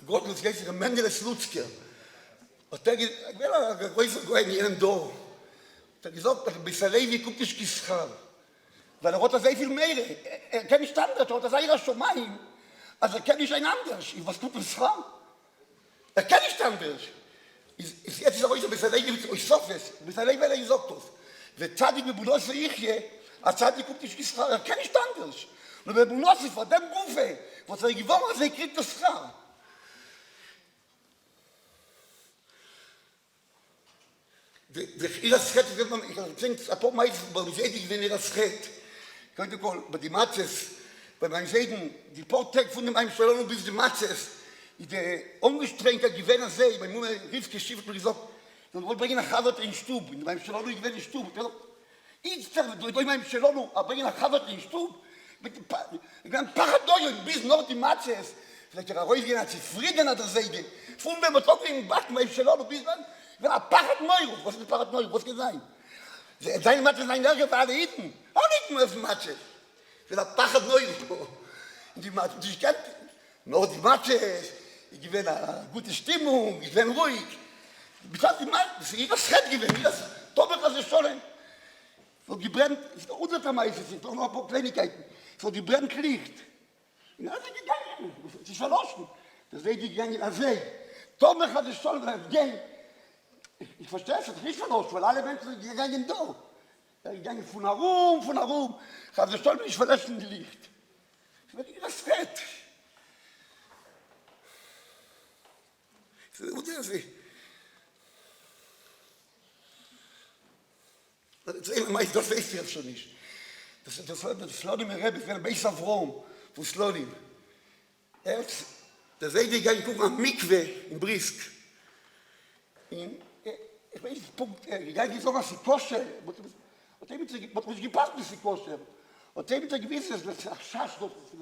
Gott muss gleich sagen, Mendele Slutzke. Und der gesagt, ich will ein größer gewesen in einem Dorf. Der gesagt, bis der Levi guckt nicht geschraubt. Weil hat sehr viel mehr. Kennt nicht anders, hat sei das schon mein. Also kennt nicht ein anderes. Was tut das Frau? Kennt nicht anders. Ist jetzt auch so, bis der Levi mit euch sagt es. Bis der Levi, weil sagt das. Wenn Zadig mit Budos ich hier, als Zadig guckt nicht geschraubt, kennt nicht anders. Und wenn Budos ist von dem Rufe, was gewonnen hat, kriegt das Frau. Das Schritt, ich denke, ein paar Mal, weil ich sehe, wenn ihr das Schritt, könnt ihr bei den Maseches, bei meinem Seiden, die Portag von dem Shalom bis die Maseches, die ungestrenkte Gewinner sehe, mein Mutter rief geschifft und gesagt, dann wollte ich bringen nach HARAV in Stub, in meinem Shalom, ich werde in Stub. Ich sage, durch meinem Shalom, aber bringen nach HARAV in Stub, mit einem Paradox, bis noch die Maseches, vielleicht der Reusgehen hat sich Frieden an der Seite, von wenn man doch in Backen, meinem Shalom, bis dann, wenn ein Paradox, was ist Paradox, was kann sein? Seine Mathe ist ein Lehrer für alle Hitten. Auch nicht nur auf die Mathe. Wenn ein Paradox, die Mathe, die ich kenne, nur die Mathe, ich gewinne eine gute Stimmung, ich bin ruhig. Bis auf die Mathe, das ist ihre Schritt gewinnt, das doppelt das ist schon. So die brennt, ist unser Meister, sind doch noch ein paar Kleinigkeiten. So die brennt Licht. Und dann ist sie gegangen, sie ist verloschen. Das seht ihr gegangen an See. Tomek hat es schon gehen. Ich verstehe es, das ist nicht verloschen, weil alle Menschen gegangen da. Die gegangen von herum. Ich habe es schon nicht verlassen, die Licht. Ich werde ihr das Fett. Das weiß ich jetzt schon nicht. Das Slonim Rebbe, ich werde bei AVRAHAM, von Slonim. Da seht ihr, ich gucke am Mikve in Brisk. Ich weiß nicht, Punkt, ich gehe sogar zu Kosche, und dem ist gepasst bis zu Kosche. Und dem ist gewiss, dass das Schasch dort ist,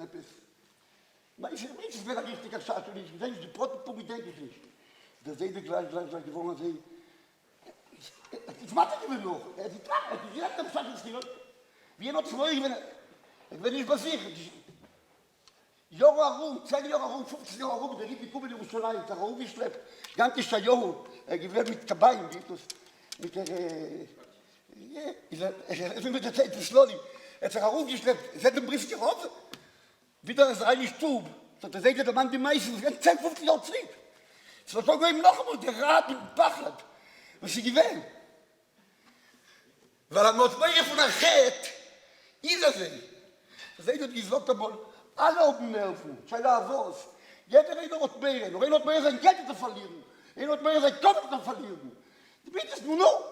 wenn ich weiß, es wäre ein richtiger Schasch, und ich denke, die Protopunkt denke ich nicht. Da seht ihr gleich gewonnen, das macht er immer noch. Die direkt am Schasch ist Wie noch zwei, wenn ich besichert. Jahre herum, 10 Jahre herum, 15 Jahre herum, der Ried gekommen in Yerushalayim, der herum geschleppt, ganze Jahr, gewährt mit Kabaim, mit der, mit der Zeit des Loli, hat herumgeschleppt, es hat den Brief gehoben, wieder ist eigentlich Stub, so da seht ihr, der Mann die meisten, 10, 15 Jahre zurück. Es war sogar ihm noch einmal, der Rat und Pachat, was sie gewählt. Weil am Notmeier von der Chet, dieser See, da seht ihr, die sagt einmal, alle auf dem Nerven, Scheila Avos, jeder redet Notmeier, noch ein Notmeier sein Geld zu verlieren, ein Notmeier sein Kopf zu verlieren. Die Bitte ist nur noch.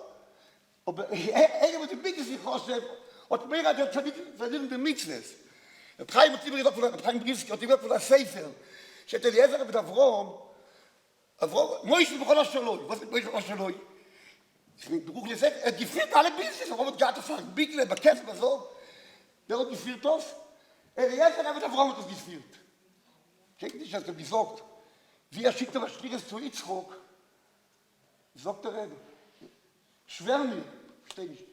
Aber einer, die Bitte sich vorstellt, Notmeier hat ja verlieren Mitzvahs. Der Preim hat immer gesagt, der Preim Briefski hat immer gesagt, von der Sefer. Ich hätte die Ezra mit Avraham, Moishe B'chol HaShaloi, was ist Moishe B'chol HaShaloi? Beruch gesagt, er geführt alle Business, warum hat Gott gesagt, Bikle, Bakef, was so. Der hat geführt das. Ezra mit Avraham hat das geführt. Kennt nicht, dass er gesagt, wie schickt was Schwieriges zu Yitzchok, sagt der Rebbe, schwer mir, verstehe ich.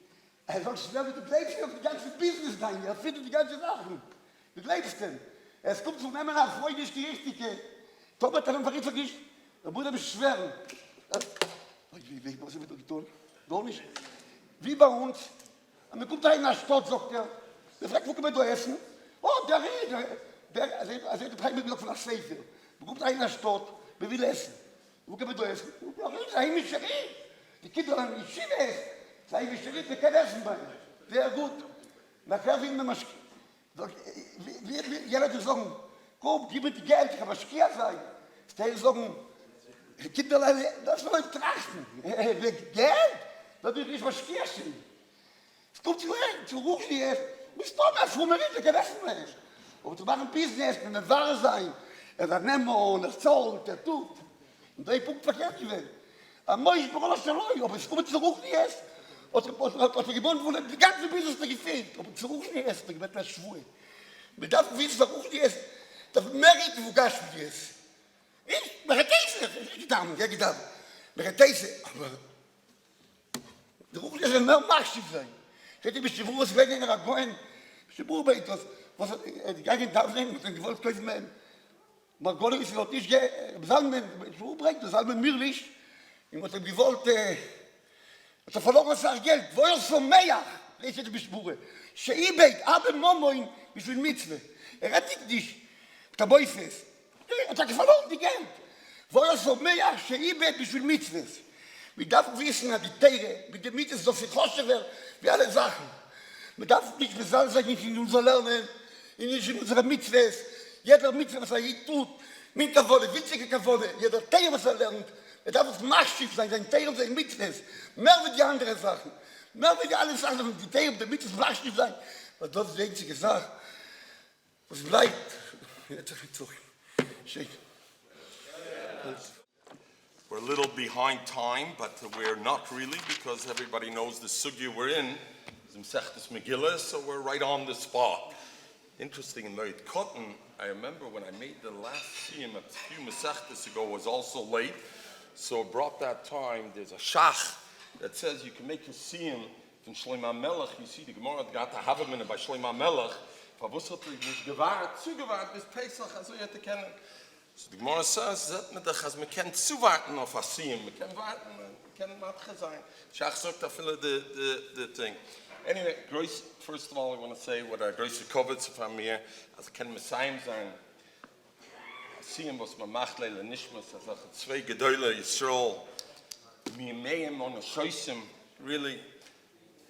Sagt, schwer mir, du bleibst auf die ganze Business rein, findet die ganze Sachen. Du bleibst denn. Es kommt zum Nehmen nach, freut dich die Richtige. Tobet, dann verriet ich, der Bruder ist schwer. Was ist mit euch getan? Doch nicht. Wie bei uns. Und man kommt da in der Stadt, sagt er, der fragt, wo können wir da essen? Oh, der redet. Also der Preis mit mir von der Seife. Man kommt da in der Stadt, wir will essen. Wo können wir da essen? Ja, sei mich redet. Die Kinder haben nicht Schiebe essen. Sei mich redet, wir können essen bei mir. Sehr gut. Nachher will man mal jeder sagen, komm, gib mir die Geld, ich kann was Schier sein. Die sagen, die Kinder, das soll ich trachten. Geld? Das will ich was Schier sein. Es kommt zu rufen, muss doch mal formulieren, wir können essen mehr. Aber zu machen Business, wenn wir wahr sein, er nehmen und er zahlt, er tut. Und drei Punkte verkehrt gewesen. Aber Moishe B'chol HaShaloi, aber es kommt zu rufen, und er geboren wurde, die ganze Business gefehlt. Aber zu rufen, er gibt das Schwur. Mit das wissen, was rufen ist, das merkt, wo Gast ist. Ich, ich getan, aber der rufen ist ein mehr Machschiff sein. Ich hätte mich gewusst, was wenn er gehen, ich habe etwas, was die ganzen Tag sind, mit dem gewollt kaufen werden. Man Gott ist noch nicht Psalmen, ich überbringt, das Psalmen mir nicht. Ich muss gewollt, אתה verloren sein Geld, wo er so mehr, lese die Bespure, שאיבד, אבא מומוין, בשביל מצווה. הראיתי dich, אתה בויפס. אתה verloren die Geld. wo er so mehr, שאיבד בשביל מצווה. Wir dürfen wissen, dass die Teire, mit dem Mitzvah so viel kostet wird, wie alle Sachen. Wir dürfen nicht besagen, dass nicht in unser Lernen, nicht in unsere Mitzvahs. Jeder Mitzvah, was hier tut, mit Kavode, witzige Kavode, jeder Teire, was lernt, darf es Maßschiff sein, sein Teil und sein Mitzvahs. Mehr wie die anderen Sachen. Mehr wie die alle Sachen, die Teil und der Mitzvahs Maßschiff sein. Weil das ist die einzige Sache, was bleibt. Jetzt habe ich zurück. Schön. We're a little behind time, but we're not really, because everybody knows the sugya we're in is Maseches Megilla, so we're right on the spot. Interesting in Leid Cotton, I remember when I made the last Siyum a few Maseches ago, was also late. So brought that time, there's a shach that says you can make a Siyum from Shlomo Melech. You see the Gemara got to have him in it by Shlomo Melech. Pavus hat nicht gewahrt, zugewahrt bis Pesach, also you have to kennen. So the Gemara says that we can zuwarten auf a Siyum. We can warten, we can matche sein. Shach sagt da viele the thing. Anyway, Grace, first of all, I want to say what our Grace Kovitz from here, as I can Messiah sein. Siyum was man macht leile nishmas, as a zwei gedoyle Yisrael, mimeim on a shoysim, really,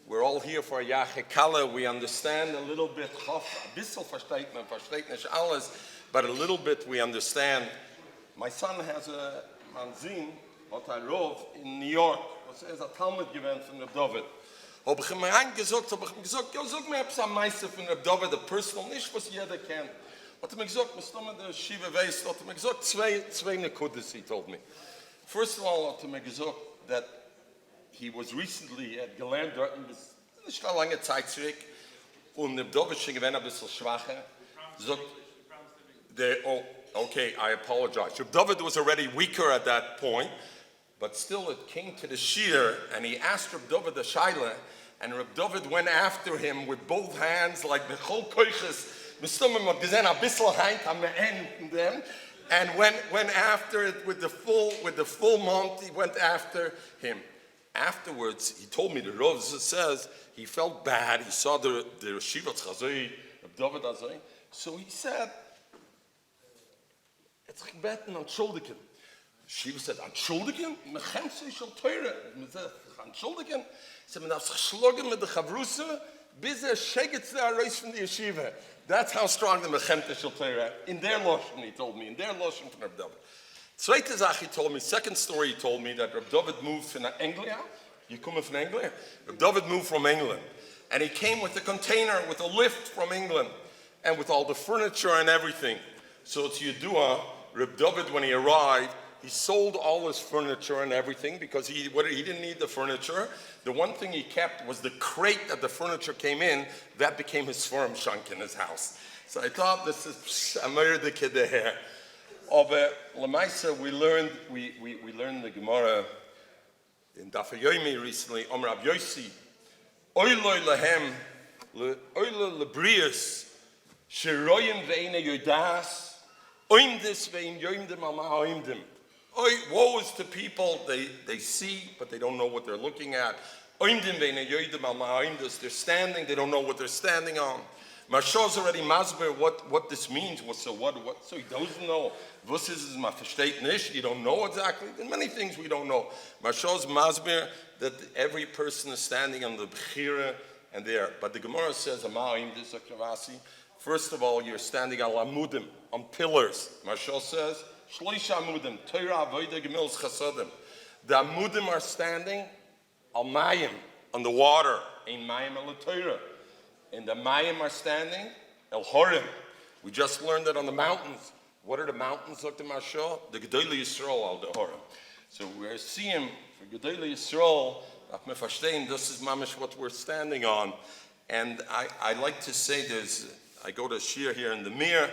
we're all here for a Yarchei Kallah. We understand a little bit, a bissel versteht nicht alles, but a little bit we understand. My son has a manzin, HARAV, in New York, was a Talmud gewesen from the DOVID. Habe ich ihm reingesagt, ja, sag mir, hab's am meisten von der DOVID, der personal, nicht was jeder kennt. Hat mir gesagt, was du mit der Shiva weißt, hat mir gesagt, zwei Nekudas, he told me. First of all, hat mir gesagt, that he was recently at gelernt dort, und das ist nicht eine lange Zeit zurück, und der Dovid schon gewesen ein bisschen schwacher. Sagt, okay, I apologize. So Dovid was already weaker at that point, but still it came to the shir, and he asked Reb Dovid the Shaila, And Reb David went after him with both hands, like the whole koiches. Mistumim hat gesehen a bissel heint am Ende, and went after it with the full mount. He went after him. Afterwards, he told me, the Rav says he felt bad. He saw the Shiva Chazoi, Reb David Azoi. So he said, "It's gebeten entschuldigen." Shiva said, "Entschuldigen? Mechense shel Teure." He said, "Entschuldigen?" He said, "Man darf sich schlagen mit der Chavruse, bis schegert der raus from the yeshiva." That's how strong the Mechense shel Teure. In their Lashon, he told me. In their Lashon from Reb David. Zweite Sache he told me, second story he told me, that Reb David moved from Anglia. You come from Anglia? Reb David moved from England. And he came with a container, with a lift from England, and with all the furniture and everything. So it's Yedua, Reb David, when he arrived, he sold all his furniture and everything because he didn't need the furniture. The one thing he kept was the crate that the furniture came in. That became his farm shunk in his house. So I thought, this is Amir the Kid here. Aber Lamaisa, we learned the Gemara in Daf Yomi recently. Rab Yosi, Oiloi lahem, Oiloi lebrius, Sheroyim ve'ene yodas, Oimdis ve'im yoimdim al ma'oimdim. Woe is to people, they see, but they don't know what they're looking at. Oimdim ve'ene yoimdim al ma'oimdis, they're standing, they don't know what they're standing on. Marshal's already masber what this means. So he doesn't know. Was is ma versteht nicht. You don't know exactly. There's many things we don't know. Marshal's masber that every person is standing on the bechira and there. But the Gemara says, first of all, you're standing on amudim, on pillars. Marshal says, shloisha amudim, Torah avoda gemils chasadim. The amudim are standing al mayim, on the water. Ein mayim el Torah. And the Mayim are standing, El Horim. We just learned that on the mountains. What are the mountains, Dr. Marshall? The Gedolei Yisrael al the Horim. So we're Siyum for Gedolei Yisrael. This is mamish what we're standing on. And I like to say I go to Shir here in the Mir,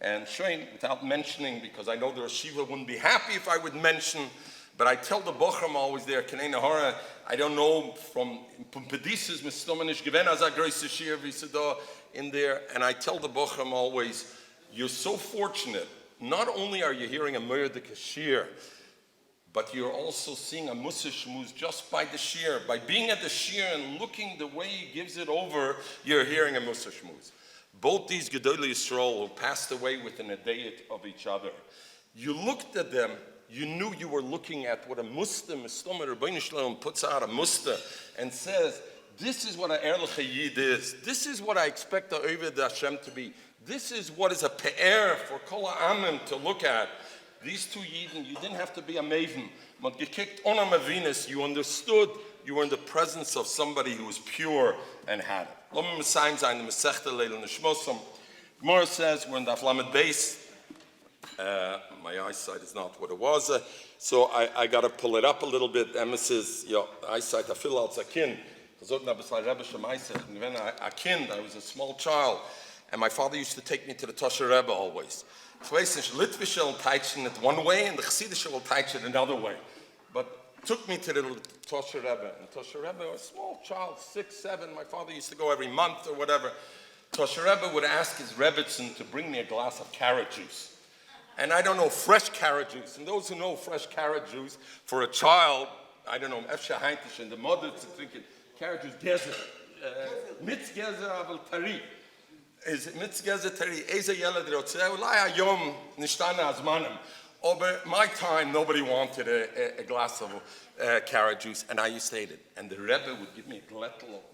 and Shrein, without mentioning, because I know the Rashiva wouldn't be happy if I would mention, but I tell the Bochum always there, Kanei Nahara, I don't know, from Pedis's Mistomanish Given as a grace Shir Visada in there, and I tell the Bochum always, you're so fortunate. Not only are you hearing a Murdik Shir, but you're also seeing a Musa Shmuz just by the Shir. By being at the Shir and looking the way he gives it over, you're hearing a Musa Shmuz. Both these Gedolei Yisrael who passed away within a day of each other, you looked at them, you knew you were looking at what a musta, Mistomer Rebbeinu Shalom puts out a musta and says, this is what an Erlich Yid is. This is what I expect the Oved Hashem to be. This is what is a pe'er for Kallah Amen to look at. These two Yidden, you didn't have to be a maven. But gekikt on a mavinus, you understood you were in the presence of somebody who was pure and had it. Gemara says, we're in the Aflamed base. My eyesight is not what it was, so I got to pull it up a little bit. Emma says, eyesight, I feel als a kind. I was a small child, and my father used to take me to the Tosher Rebbe always. Litvische will teach it one way, and the Chassidische will teach it another way. But took me to the Tosher Rebbe, and Tosher Rebbe was a small child, 6, 7. My father used to go every month or whatever. Tosher Rebbe would ask his Rebbitzin to bring me a glass of carrot juice. And I don't know, fresh carrot juice. And those who know fresh carrot juice, for a child, I don't know, Efsha Heintish and the mother to thinking, carrot juice, gezer, mitz gezer aval tari. Is mitz gezer tari, eze yela drotze, ulai ayom nishtana azmanim. Over my time, nobody wanted a glass of carrot juice, and I used to eat it. And the Rebbe would give me a glettel of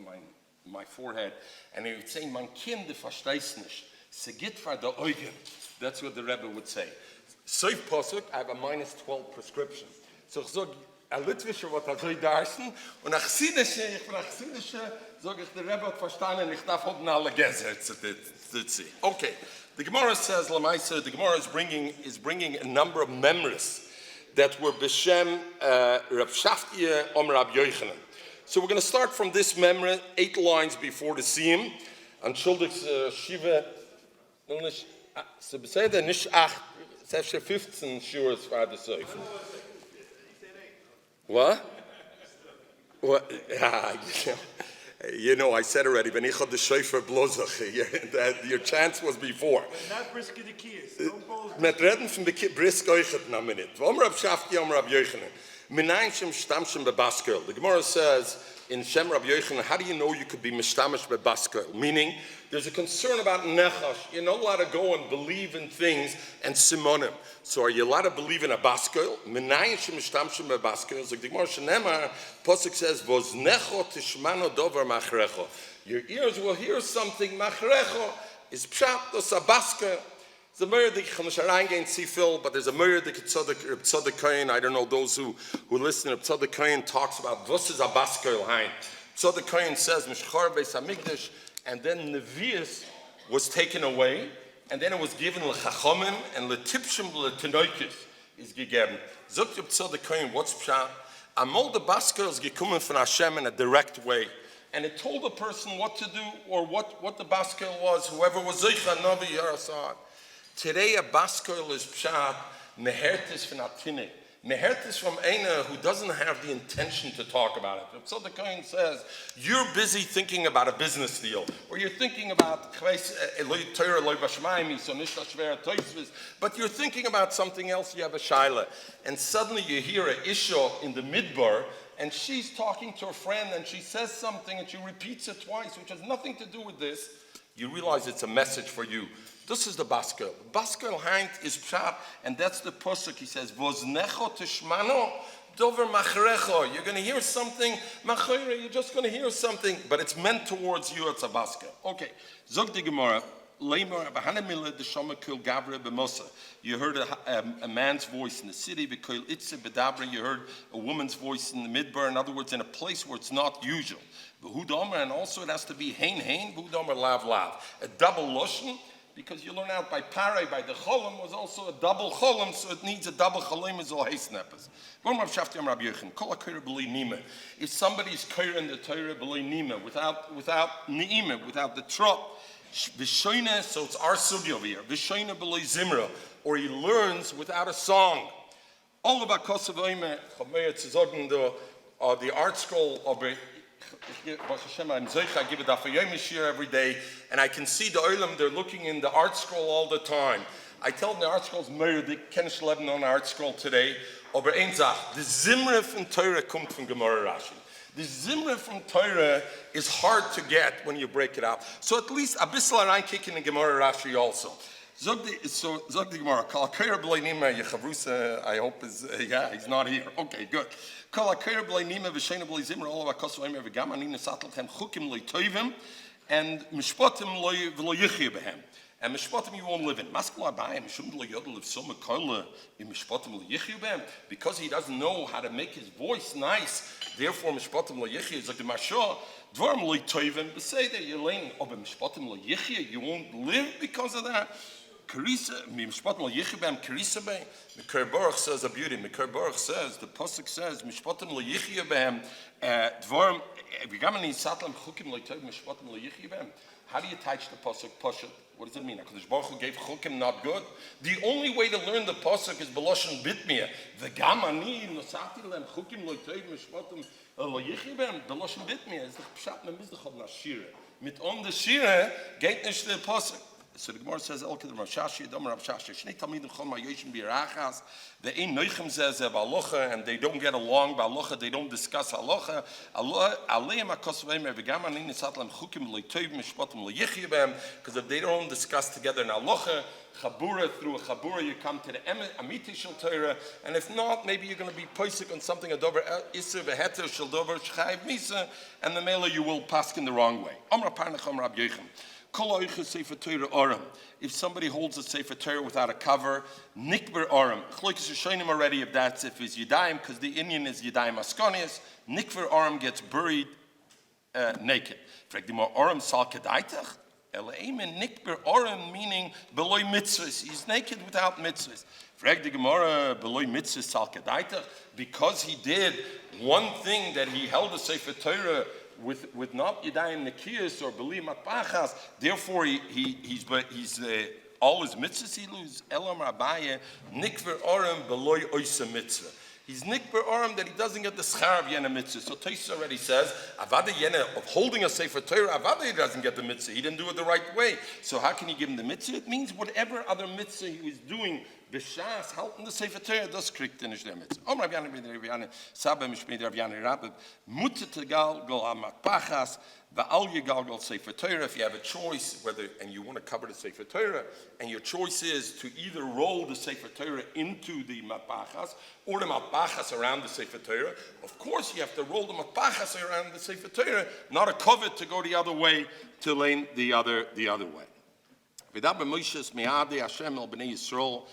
my forehead, and he would say, man kind de versteist nicht, se git for the Eugen. That's what the Rebbe would say. Soif Posuk, I have a -12 prescription. So ich sage, a Litwischer wird so darsten, und nach Chassidische, sage ich, der Rebbe hat verstanden, ich darf hoben alle Geser zu see. Okay, the Gemara says, Lamaisa, the Gemara is bringing a number of memories that were B'Shem Rab Shaftiya Rab Yochanan. So we're going to start from this memory, 8 lines before the Siyum. Entschuldigt Shiva, so beseder nicht 8, selbst 15 Schuhes war das so. What? What? Yeah. You know, I said already, when ich had the shofar blozach, your chance was before. Not brisket the keys. Don't both. Met reden von der brisk euchet na minute. Warum Rab Shafti, Rab Yochanan? Minayin shem shtamshem bebaskel. The Gemara says in Shem Rab Yochanan, how do you know you could be mishtamish bebaskel? Meaning, there's a concern about nechash. You're not allowed to go and believe in things and simonim. So are you allowed to believe in a baskel? Minayin shem shtamshem bebaskel. Like the Gemara Shenema, Pasuk says, Voznecho tishmano dover machrecho. Your ears will hear something. Machrecho is pshat dos a baskel. There's a murder that Chamasharang see Phil, but there's a murder that Tzaddik Kain. I don't know those who listen. Tzaddik Kain talks about what is a baskel hein. Tzaddik Kain says Mishchar Beis Hamikdash, and then Nevi'us was taken away, and then it was given leChachamim and leTipshim leTenoikis is gegeben. Zogt Tzaddik Kain, what's pshat? Amol the baskel is gekommen from Hashem in a direct way. And it told the person what to do or what the baskel was, whoever was Zeicha Navi Yarasad. Today, a baskel is pshat, mehertis from atine. Mehertis from Eina who doesn't have the intention to talk about it. So the Kohen says, you're busy thinking about a business deal, or you're thinking about, but you're thinking about something else, you have a shaila. And suddenly you hear a isha in the midbar, and she's talking to her friend, and she says something, and she repeats it twice, which has nothing to do with this. You realize it's a message for you. This is the baskel. Baskel heint is pshat, and that's the pasuk. He says, "Voznecho tishmano dover machrecho." You're going to hear something. Machre, you're just going to hear something, but it's meant towards you. It's a baskel. Okay. Zog the Gemara. You heard a man's voice in the city. You heard a woman's voice in the midbar. In other words, in a place where it's not usual. And also it has to be hein, lav. A double lashon. Because you learn out by Paray, by the Cholam was also a double Cholam, so it needs a double Cholam as all Haysnappers. If somebody's Kair in the Torah, without Ni'ima, without the trop, Vishoina, so it's our sugi over here, Vishoina B'loi Zimra, or he learns without a song. All about Kosovo, the art scroll of I'm Zoich, I give it Daf Yomi every day, and I can see the Olam, they're looking in the art scroll all the time. I tell them the art scroll is Meirdik, Kenish Leben on art scroll today. Aber ein Sach, the Zimra from Torah comes from Gemara Rashi. The Zimra from Torah is hard to get when you break it out. So at least a bissel rein kicking in Gemara Rashi also. Zog the Gemara, Kal Kair B'lei Nima Yechavrusa, I hope he's not here. Okay, good. Kal Kair B'lei Nima V'Sheina B'lei Zimra, all of Akos V'Emer V'Gam, Anina Satlchem Chukim Loi Toivim, and Mishpatim Loi V'Lo Yichya B'Hem. And Mishpatim you won't live in. Maskul Abayim, Mishum Lo Yodel of Soma Kallah, in Mishpatim Lo Yichya B'Hem, because he doesn't know how to make his voice nice, therefore Mishpatim Lo Yichya is like the Mashah, Dvarm Loi Toivim, but say that you're laying, Obe Mishpatim Lo Yichya, you won't live because of that. Karisa, Mishpatim Lo Yichya B'Hem, Karisa B'Hem. Mikar Baruch says a beauty. Mikar Baruch says, the Pasuk says, Mishpatim Lo Yichya B'Hem, Dvarm, V'Gamani Satlam Chukim Lo Toivim, Mishpatim Lo Yichya B'Hem. How do you attach the Pasuk? Pasuk? What does it mean? HaKadosh Baruch Hu gave Chukim not good? The only way to learn the Pasuk is B'Loshen Bitmiyah. V'Gamani Nosati Lem Chukim Lo Toivim, Mishpatim Lo Yichya B'Hem. B'Loshen Bitmiyah is the Pshat Memizdechav Nashira. Mit the Shira, geht nicht the Pasuk. So the Gemara says, El Kedem Rav Shashi, Dom Rav Shashi, Shnei Talmidim Chol Ma'yoshim B'Yirachas, the Ein Noichem says B'Alocha, and they don't get along B'Alocha, they don't discuss Alocha. Aleim HaKos V'Emer V'Gam Ani Nisatlam Chukim L'Toiv Mishpatim L'Yichya B'Hem, because if they don't discuss together in Alocha, Chabura, through a Chabura you come to the Amiti Shel Torah, and if not, maybe you're going to be poisik on something, a Dover Isser V'Heter Shel Dover Shchayv Misa, and the Mela you will pass in the wrong way. Amra Parnach Amra Rab Yochem. If somebody holds a Sefer Torah without a cover, Nikber Aram. Chlokes Rishonim already if that's if it's Yadayim, because the Indian is Yadayim Askonius. Nikber Aram gets buried naked. Fregdimor Aram Sal Kedaitach. Eleimen Nikber Aram meaning beloy mitzvahs. He's naked without mitzvahs. Freg the Gemara beloy mitzvahs Sal Kedaitach, because he did one thing that he held a Sefer Torah with not Yadayim Nekiyas or Beli Matpachas, therefore he's all his mitzvahs he loses. Elam Rabbaye Nikver Oram Beloy Oisa Mitzvah. He's nikber arm that he doesn't get the schar of yena mitzvah. So Tosfos already says, avada yena of holding a sefer Torah, avada he doesn't get the mitzvah. He didn't do it the right way. So how can you give him the mitzvah? It means whatever other mitzvah he was doing, b'shas, helping the sefer Torah, das kriegt er nicht der mitzvah. Rav Yana ben Rav Yana, Saba mishmei Rav Yana Rabbi, mutter tegal gol amakpachas, va'al yegal gol sefer Torah. If you have a choice whether, and you want to cover the sefer Torah, and your choice is to either roll the sefer Torah into the matpachas or the matpachas around the sefer Torah, of course you have to roll the matpachas around the sefer Torah, not a covet to go the other way, to lane the other way. V'daber Moshe me'adei Hashem el bnei Yisrael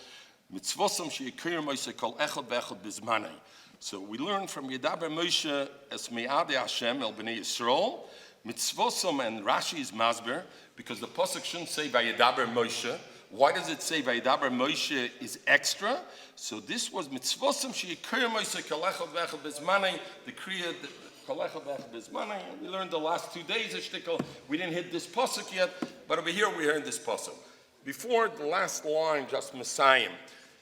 mitzvosam she'yikir Moshe kol echad ve'echad bizmanei. So we learn from Yedaber Moshe as me'adei Hashem el bnei Yisrael mitzvosam, and Rashi is masber because the pasuk shouldn't say Vayedaber Moshe. Why does it say Vayedaber Moshe is extra? So this was mitzvosam she'yikir Moshe kol echad ve'echad bizmanei, the kriya. We learned the last 2 days of shtickle. We didn't hit this pasuk yet, but over here we heard this pasuk. Before the last line, just Messiah.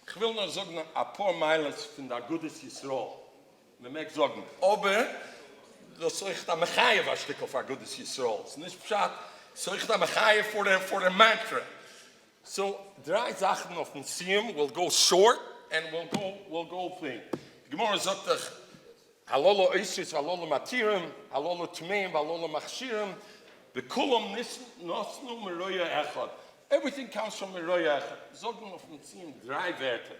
Ich will nur sagen, a paar Meiles von der Gutes Yisrael. Wir mögen sagen, aber das soll ich da Mechaie was shtickle für Gutes Yisrael. Es ist nicht pshat, soll ich da Mechaie for the mantra. So, drei Sachen auf dem Siyum. We'll go short and we'll go thing. Die Gemara sagt doch, Halolo Isis, Halolo Matirim, Halolo Tmeim, Halolo Machshirim, the Kulam Nosnu Meroya Echad. Everything comes from Meroya Echad. Zogen of Mitzim, drei Werte.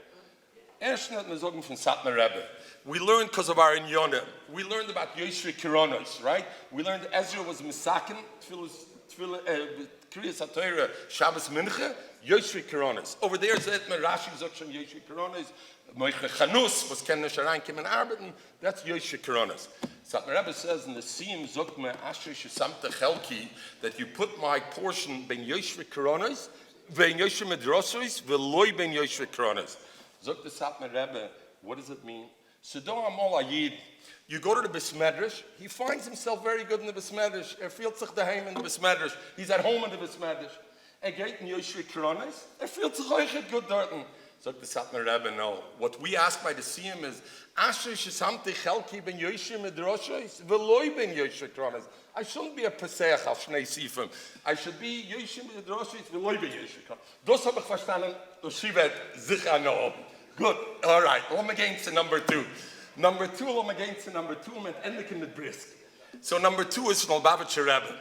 Erst not Zogen from Satmar Rebbe. We learned because of our Inyonim. We learned about Yoshri Kironos, right? We learned Ezra was Misakin, Kriyas HaTorah, Shabbos Mincha, Yoshri Kironos. Over there, Zet Rashi Zokshon Yoshri Kironos. Moiche Chanus was Ken Nesharan Kim and Arbeiten. That's Yoshri Kironos. Satmar Rebbe says in the Siyum Zokme Asher Shesamta Chelki that you put my portion ben Yoshri Kironos, ben Yoshri Medrosos, veloy ben Yoshri Kironos. Zok the Satmar Rebbe, what does it mean? Sedor Amol Ayid. You go to the Besmedrash, he finds himself very good in the Besmedrash. Feelt sich daheim in the Besmedrash. He's at home in the Besmedrash. Geht in Yoshri Kironos. Feelt sich euch good dorten. So the Satmar Rebbe, no. What we ask by the Siyum is, Asher shesamte chelki ben Yoshri medroshos, veloy ben Yoshri Kironos. I shouldn't be a Pesach al Shnei Sifim. I should be Yoshri medroshos, veloy ben Yoshri Kironos. Das habe ich verstanden, das schiebt sich an oben. Good, all right. Let me get to number 2. Number 2, let me get to number 2, and endlich mit brisk. So number 2 is from Lubavitcher Rebbe.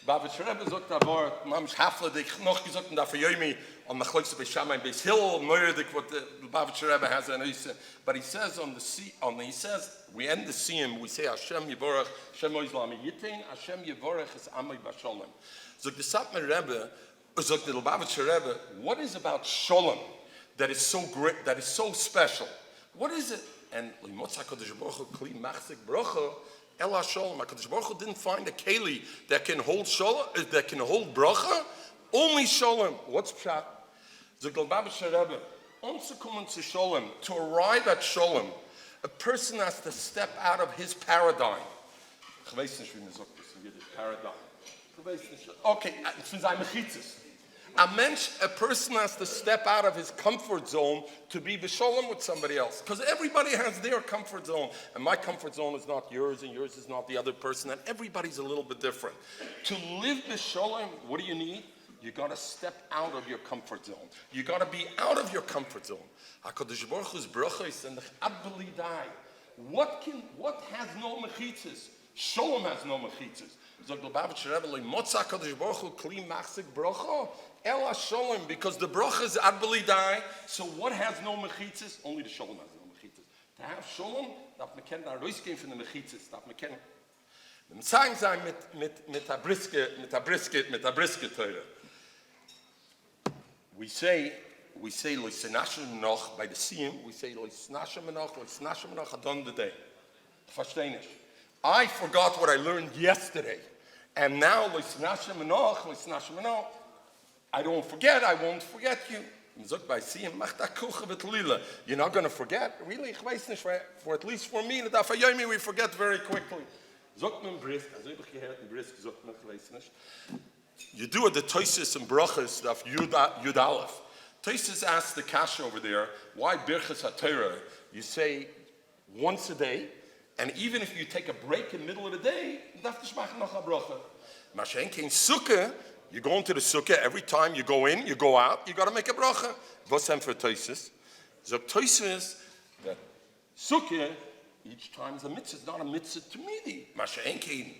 Lubavitcher Rebbe sagt aber, Mamsch Hafle, dich noch gesagt, und dafür Yomi, on the Chlokes of Shammai Beis Hillel, Moirdik, what the Lubavitcher Rebbe has in Isa. But he says he says, we end the Siyum, we say Hashem Yevorach, Hashem Oizlam Yitain, Hashem Yevorach is Amay Basholem. So the Satmar Rebbe, so the Lubavitcher Rebbe, what is about Sholem that is so great, that is so special? What is it? And Limotz HaKadosh Baruch Hu Kli Machzik Bracha, Ela Sholem. HaKadosh Baruch Hu didn't find a keli that can hold Sholem, that can hold Bracha, only Sholem. What's Pshat? The Lubavitcher Rebbe, to come to Sholem, to arrive at Sholem, a person has to step out of his paradigm. Ich weiß nicht, wie man sagt das in Yiddish, paradigm. Ich weiß nicht. Okay, von seinen Mechitzes. A person has to step out of his comfort zone to be b'sholem with somebody else. Because everybody has their comfort zone. And my comfort zone is not yours, and yours is not the other person. And everybody's a little bit different. To live b'sholem, what do you need? You got to step out of your comfort zone. You got to be out of your comfort zone. HaKadosh Baruch Hu's brachos and the adbeli dai. What has no mechitzas? Sholem has no mechitzas. Zog Lubavitcher Rebbe, Motz HaKadosh Baruch Hu kli machzik bracha ela sholem, because the bracha is adbeli dai. So what has no mechitzas? Only the sholem has no mechitzas. To have sholem, darf man kennen, rausgehen von den mechitzas, darf man kennen. Dem Zeigen sein mit der brisket teure. We say loisnashim noch by the Siyum. We say loisnashim noch adon the day. Versteh nicht. I forgot what I learned yesterday, and now loisnashim noch. I don't forget. I won't forget you. By Siyum, mach da kuche vet lila. You're not going to forget. Really, ich weiß nicht, for at least for me, da fayomi we forget very quickly. Zogt men brisk, also ich gehört in brisk, zogt men, ich weiß nicht. You do it the Tosfos and brachas of Yud Aleph. Tosfos asks the kasha over there, why birchas haTorah? You say once a day, and even if you take a break in the middle of the day, you have to machen noch a bracha. Mashenke in Sukkah, you go into the Sukkah, every time you go in, you go out, you got to make a bracha. Vosem for Toises. So Toises, that Sukkah, each time is a mitzvah, it's not a mitzvah to me. Mashenke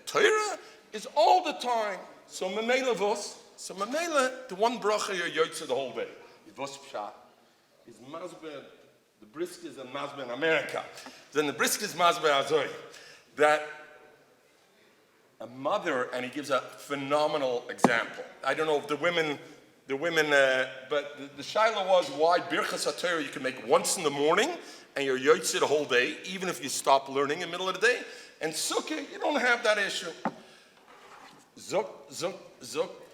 Torah is all the time. So Memela Vos, so Memela, the one bracha you're yotze the whole day. Vos Pshat is Masber, the briskets and Masber in America. Then the briskets Masber Azoi. That a mother, and he gives a phenomenal example. I don't know if the women, but the shaila was why Birchas HaTorah you can make once in the morning and you're yotze the whole day, even if you stop learning in the middle of the day. And Sukkah, you don't have that issue. Zok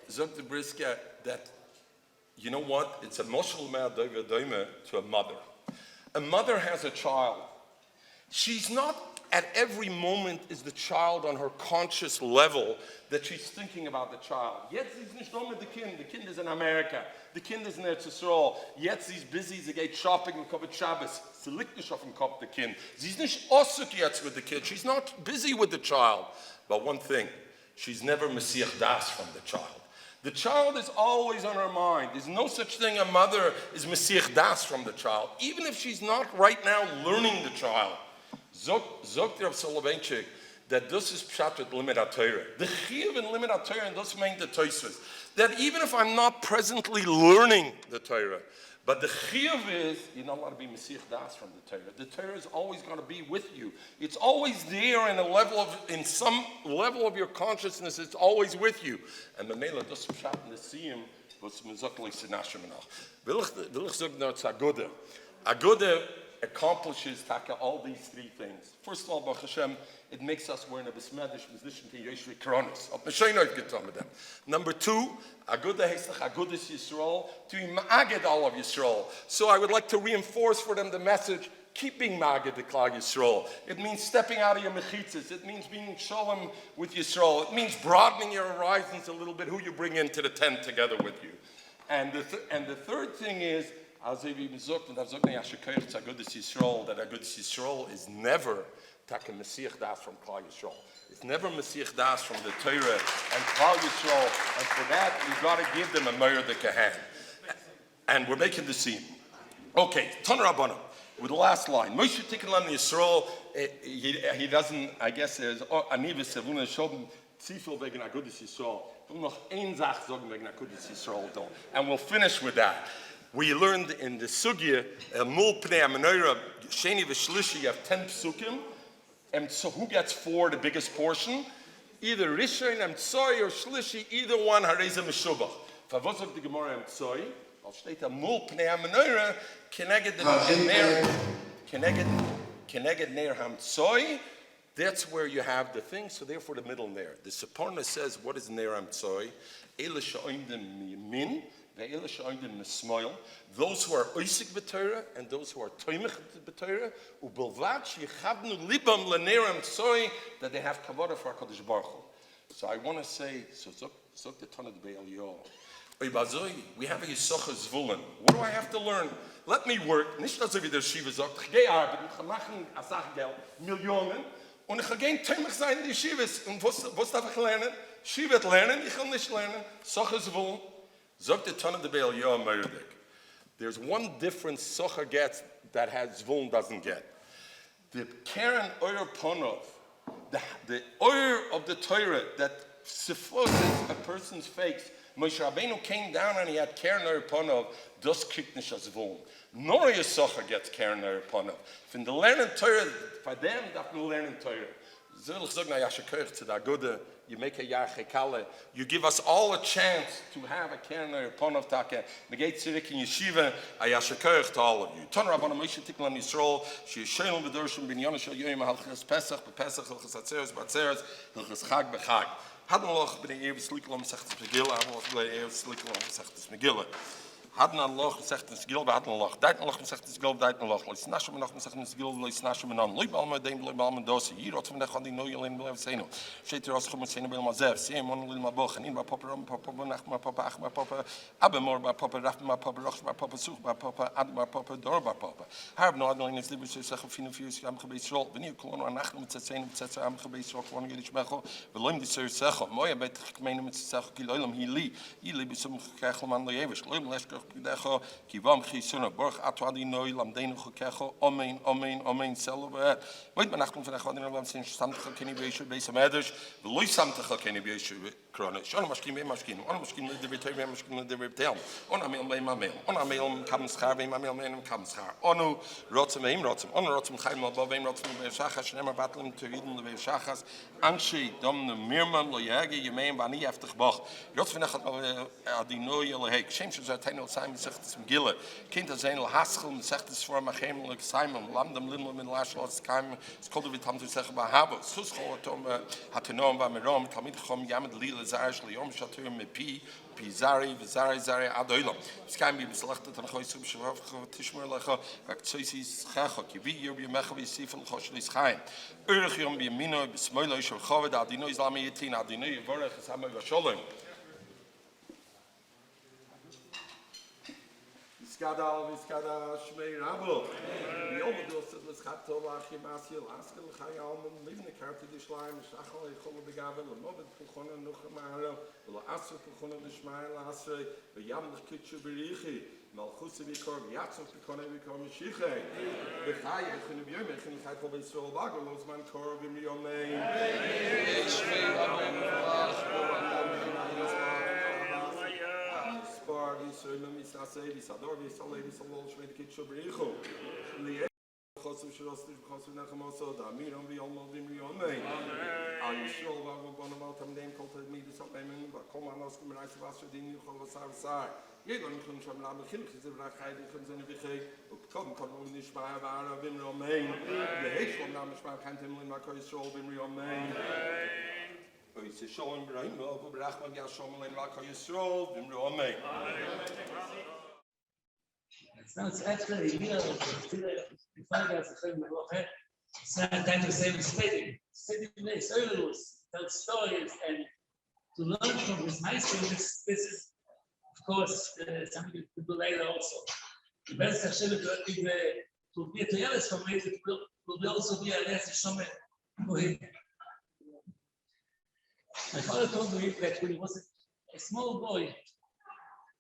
the brisket that, you know what? It's a moshel ma'adoime to a mother. A mother has a child. She's not at every moment is the child on her conscious level that she's thinking about the child. Jetzt ist nicht nur mit the kind is in America, the kind is in Eretz Yisrael. Jetzt she's busy, sie geht shopping mit Kovet Shabbos. Sie liegt nicht auf dem Kopf the kind. She's nicht osuk jetzt with the kid. She's not busy with the child. But one thing, she's never Mesiach Das from the child. The child is always on her mind. There's no such thing a mother is Mesiach Das from the child, even if she's not right now learning the child. Zogt Rav Soloveitchik that this is pshat with limit Torah. The chiyuv in limit Torah and this means the Tosfos. That even if I'm not presently learning the Torah, but the chiyuv is you're not allowed to be Mesiach Das from the Torah. The Torah is always going to be with you. It's always there in some level of your consciousness. It's always with you. And the Megilla this pshat in the Siyum was mezokli sinashemanach. Will ich sagen it's Aguda accomplishes all these three things. First of all, Baruch Hashem, it makes us we're in a besmedish position to Yeshua Kronos. Number two, Aguda Hesach Agudas Yisrael, to be Ma'aged all of Yisrael. So I would like to reinforce for them the message, keeping Ma'aged the Klal Yisrael. It means stepping out of your mechitzas. It means being shalom with Yisrael. It means broadening your horizons a little bit, who you bring into the tent together with you. And the third thing is, as I've even gesagt, and I've gesagt, that Agudas Yisrael is never take a Mesiach Das from Kallah Yisrael. It's never Mesiach Das from the Torah and Kallah Yisrael, and for that you've got to give them a Meir the Kahan. And we're making the scene. Okay, Tanur Rabbanim, with the last line. Moshe Tikkalam Yisrael, he doesn't, I guess, there's Anivis Sevuna Shobim Tzifil wegen Agudas Yisrael. We'll noch ein Sach sagen wegen Agudas Yisrael, and we'll finish with that. We learned in the Sugya, Mul Pnei HaMenorah, Sheni V'Shlishi, you have 10 psukim, and so who gets 4, the biggest portion? Either Rishon, Emtsoi, or Shlishi, either one, Hareza Meshubach. Favosok the Gemara Emtsoi, I'll state a Mul Pnei HaMenorah, Keneged Ner Hamtsoi, that's where you have the thing, so therefore the middle Ner. The Separna says, what is Ner Hamtsoi? Ele Sha'oindim Min, those who are oisik b'Torah and those who are toimich b'Torah, u'bilvad sheyichavnu libam l'neram tzoi, that they have kavod for HaKadosh Baruch Hu. So I want to say, so zok the Tanah Be'el Yoel. We have a Yisachar Zvulun. What do I have to learn? Let me work. Nicht so wie der Shiva sagt, ich gehe arbeiten, ich machen a Sache Geld, Millionen, und ich gehe toimich sein in die Shivas. Und was darf ich lernen? Shiva lernen, ich will nicht lernen. Yisachar Zvulun. Zok the Tanah Be'el Yoel Meirdik. There's one difference Socha gets that has Zvulun doesn't get. The Karen Oyer Ponov, the oil of the Torah that suffoses a person's face. Moshe Rabbeinu came down and he had Karen Oyer Ponov, das kriegt nicht as Zvulun. Nor a Socha gets Karen Oyer Ponov. From the learning Torah, for them, that's the learning Torah. You make a Yarchei Kallah. You give us all a chance to have a Karen Oyer Ponov Take. Negate Tzirik in Yeshiva. I yashakirch to all of you. Tanur Rabbanim Moshe Tikkalam Yisrael. She is Sheilon B'Dorshim Binyan Shel Yoyim Halchas Pesach B'Pesach Halchas Atzeres B'Atzeres Halchas Chag B'Chag. Hadden loch b'nei Erev Slikolom Mesechtes Megilla. Hadden loch b'nei Erev Slikolom Mesechtes Megilla. Hadden Allah zegt een skil bij hadden Allah. Deit Allah zegt een skil deit Allah. Lees nasje nog zegt een skil lees nasje men aan. Leib al met dem leib al met dosie. Hier wat van de gaan die nooit alleen blijven zijn. Zet er als goed met zijn bij mazef. Siyum on lil mabog. En in bij papa ram papa nacht maar papa ach maar papa. Abbe mor bij papa raf maar papa roch maar papa zoek bij papa ad maar papa door bij papa. Harab no alleen is libus zeggen fine vuurs gaan geweest rol. Wanneer kolon aan nacht met zijn met zijn geweest rol gewoon jullie smego. We lem die zo zeggen. Mooi bij gemeen met zeggen kilolam hili. Hili bis om krijgen man de evers. Leum les Decho, Kivam Chisuna Borg Atwadi Noi Lamdeno Kecho, Amen, Selber. Wait, man, achtung von der Gott in der Land stand Kenny Beisher, Beiser Mäders, the Louis Santa Kenny Beisher Krone. Schon Maschine, on Maschine, the Victoria Maschine, the Reptel, on a mail, on a mail, Kamschar, my mail, man, Kamschar, Onu, Rotem, on Rotem, Heim, Bovem, Rotem, Shachas, never battling to read the Shachas, Anshi, Dom, the Mirman, Loyagi, you may, Bani after Bach. Rotem, Adino, Yellow James was Tenel Simon Sechtes Megilla. Kind as Enel Haskell, Sechtes for Machemlik Simon, Lamdam Limlum in Lashlos Kaim, Skoldovitam to Sech Bahabo, Suscholatom, Hatanom, Vamirom, Talmid Chom, Yamad Lila Zarish, Leom Shatur, Mepi, Pizari, Zari, Adoilam. Sky be selected and Hoisum Shavach, Tishmer Lecha, Aktosis Chachok, Yivi, Yerbi Mechavi, Sifel, Hoshlis Chaim. Urgium be Mino, Smoilo, Shavchovid, Adino Islami Yatin, Adino Yavorach, Sama Vasholim. Skada, Shmei Rabo. The overdose of the Schato, Achimasi, Laskel, Chayalman, living the Carti de Schleim, Shachal, Cholo Begavel, the Movid Puchona, Nuchamaro, the Asu Puchona, the Shmai Lasre, the Yam the Kitchu Berichi, Malchusi Vikor, Yatsu Picona Vikor Mishiche, the Chai, the Chunibiyom, the Chai Kobe Sol Bago, Losman Kor, Vimriome, so me sa say we sador we so ladies so long with the kitchen bricho the khosu shrost khosu na khamoso da miram we all we on me are you sure we want about them name called me this up men but come on us come nice was din you khol sa ye gon kun sham la begin khiz Yarchei kun zene bikhay kom kon nicht mal war wir on me the hecht von nam spar kan dem in marko is so we on me It's a show in Brain, but Brachman got some in Raka Yisrael, in Rome. Now it's actually here, we find out it's not time to say mistake. Study Soilus, tell stories, and to learn from this maestro, this is, of course, something to do later also. The best actually to be a clearness from it, will also be a lesson for him. My father told me that when he was a small boy,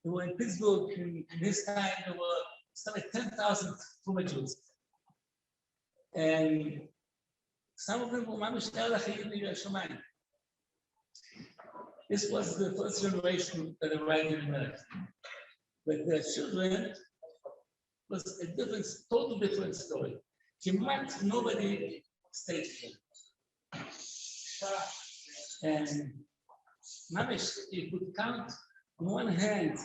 they were in Pittsburgh, in his time, there were something like 10,000 Fuma Jews. And some of them were Mamish Kallah in Yerushalayim. This was the first generation that arrived in America. But their children was a different, total different story. Nobody stayed here. And Mamish, you could count on one hand,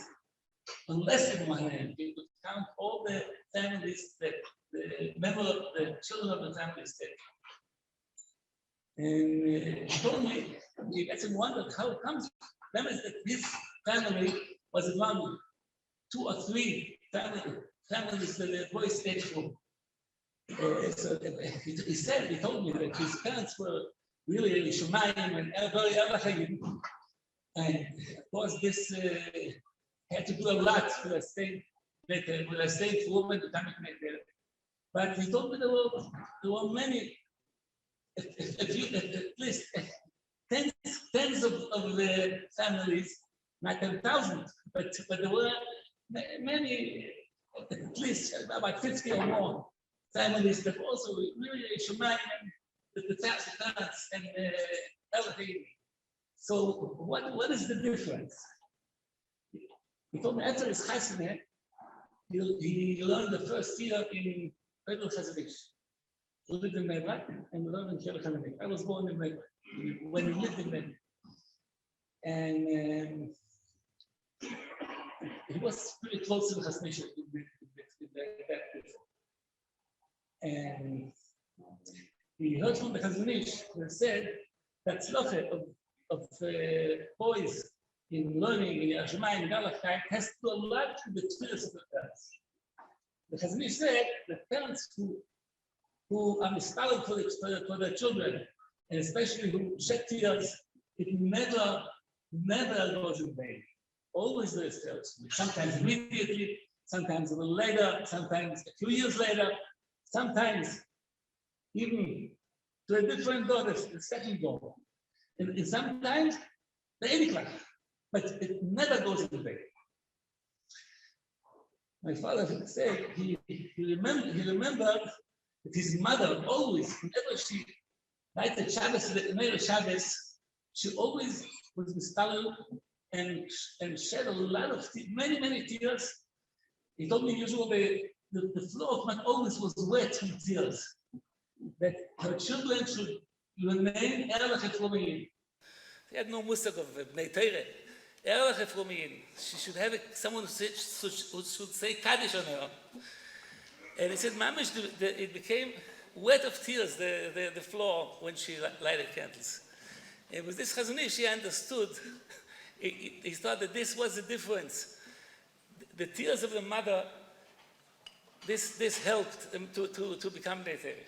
on less than one hand, you could count all the families that the member of the children of the families did. And he told me, he gets him wondered how it comes. That is that this family was among 2 or 3 families that the boy stayed for. So he told me that his parents were really Yerushalayim and very AVRAHAM. And of course, this had to do a lot with a state woman to come and make there. But he told me there were many, at least tens of the families, not 10,000, but there were many, at least about 50 or more families that also really Yerushalayim and the parents and everything. So what is the difference? He told me after his SCHEINER, he learned the first year in Federal Chazanish. He lived in Megilla and learned in Yerushalayim. I was born in Megilla when he lived in Megilla. And he was pretty close to the Chazanish back before. And he heard from the Chazanish that said that tzloche of boys in learning in Yerushalayim, in Yarchei, has to do a lot with the tefillas of the parents. The Chazon said that parents who are mistaled for their children, and especially who shed tears, it never goes in vain. Always there is tears. Sometimes immediately, sometimes a little later, sometimes a few years later, sometimes even to a different daughter, the second daughter. And sometimes the Enikla, but it never goes in vain. My father said he remembered that his mother always, whenever she lighted Shabbos, the Shabbos, she always was mistalel and shed a lot of many tears. He told me usually the floor of my always was wet with tears. That her children should remain erlich efromiyin. He had no musag of Bnei Torah. Erlich efromiyin. She should have someone who should say Kaddish on her. And he said, Mamish, it became wet of tears, the floor, when she lighted candles. And with this Chazon Ish, he understood. He thought that this was the difference. The tears of the mother, this helped them to become Bnei Torah.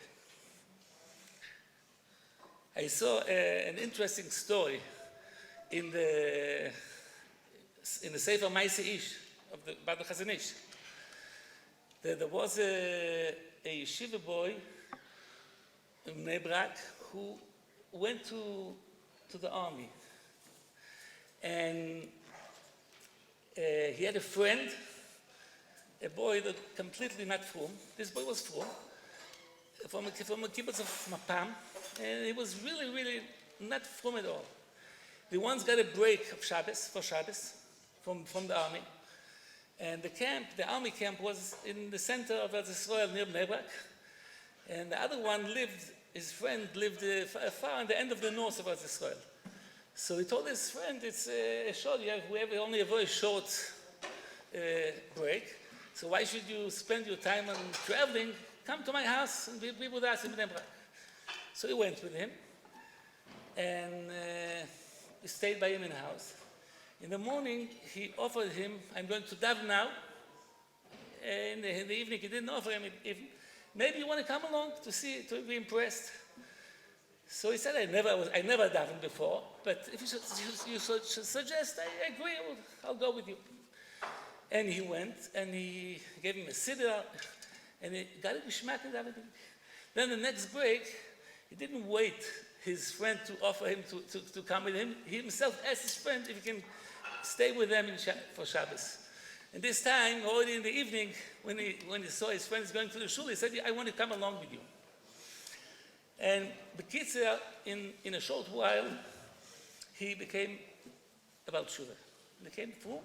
I saw an interesting story in the Sefer Maseches about the Chazon Ish. There was a yeshiva boy in Bnei Brak who went to the army, and he had a friend, a boy that completely not from. This boy was from a kibbutz of Mapam, and he was really not from at all. They once got a break of Shabbos from the army, and the army camp was in the center of Yerushalayim near Bnei Brak, and the other one his friend lived far in the end of the north of Yerushalayim. So he told his friend, it's short, we have only a very short break, so why should you spend your time on traveling? Come to my house and be with us in Bnei Brak. So he went with him, and he stayed by him in the house. In the morning, he offered him, I'm going to daven now. In the evening, he didn't offer him, maybe you want to come along to be impressed. So he said, I never davened before, but if you should suggest, I agree, I'll go with you. And he went, and he gave him a siddur, and he got a geschmack and everything. Then the next break, he didn't wait his friend to offer him to come with him. He himself asked his friend if he can stay with them for Shabbos. And this time, already in the evening, when he saw his friends going to the shul, he said, I want to come along with you. And the kids, in a short while, he became about Shuvah. He became full.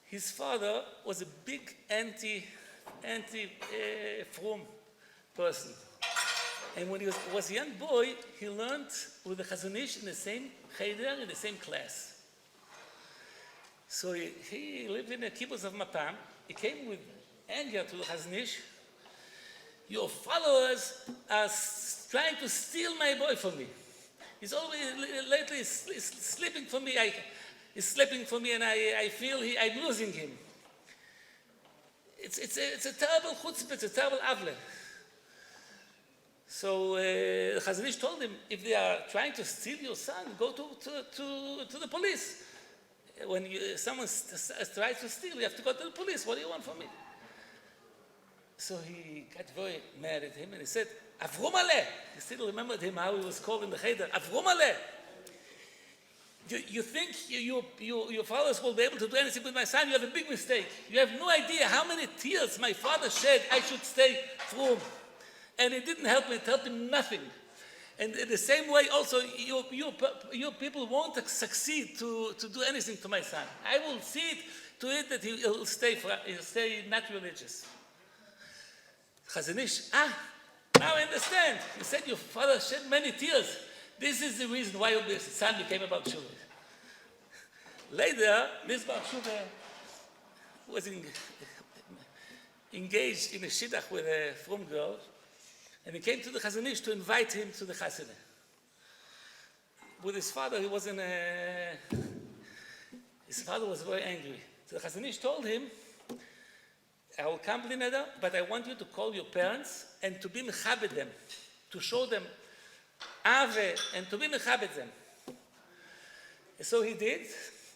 His father was a big anti-Frum person. And when he was a young boy, he learned with the Chazon Ish in the same cheder, in the same class. So he lived in a kibbutz of Mapam. He came with anger to the Chazon Ish. Your followers are trying to steal my boy from me. He's always lately sleeping for me. He's sleeping for me, and I feel I'm losing him. It's a terrible chutzpah, it's a terrible avle. So the Chazon Ish told him, if they are trying to steal your son, go to the police. When someone tries to steal, you have to go to the police. What do you want from me? So he got very mad at him, and he said, Avrum aleh. He still remembered him, how he was called in the cheder. Avrum aleh. You think your fathers will be able to do anything with my son? You have a big mistake. You have no idea how many tears my father shed. I should stay from. And it didn't help me. It helped him nothing. And in the same way, also, you people won't succeed to do anything to my son. I will see to it that he'll stay not religious. Chazon Ish, now I understand. You said your father shed many tears. This is the reason why your son became a Baal Tshuva. Later, this Baal Tshuva was engaged in a shidduch with a frum girl, and he came to the Chazon Ish to invite him to the Chassidus. With his father, he was in a His father was very angry. So the Chazon Ish told him, I will come Bli Neder, but I want you to call your parents and to be mechabed them, to show them Ave and to be mechabed them. So he did,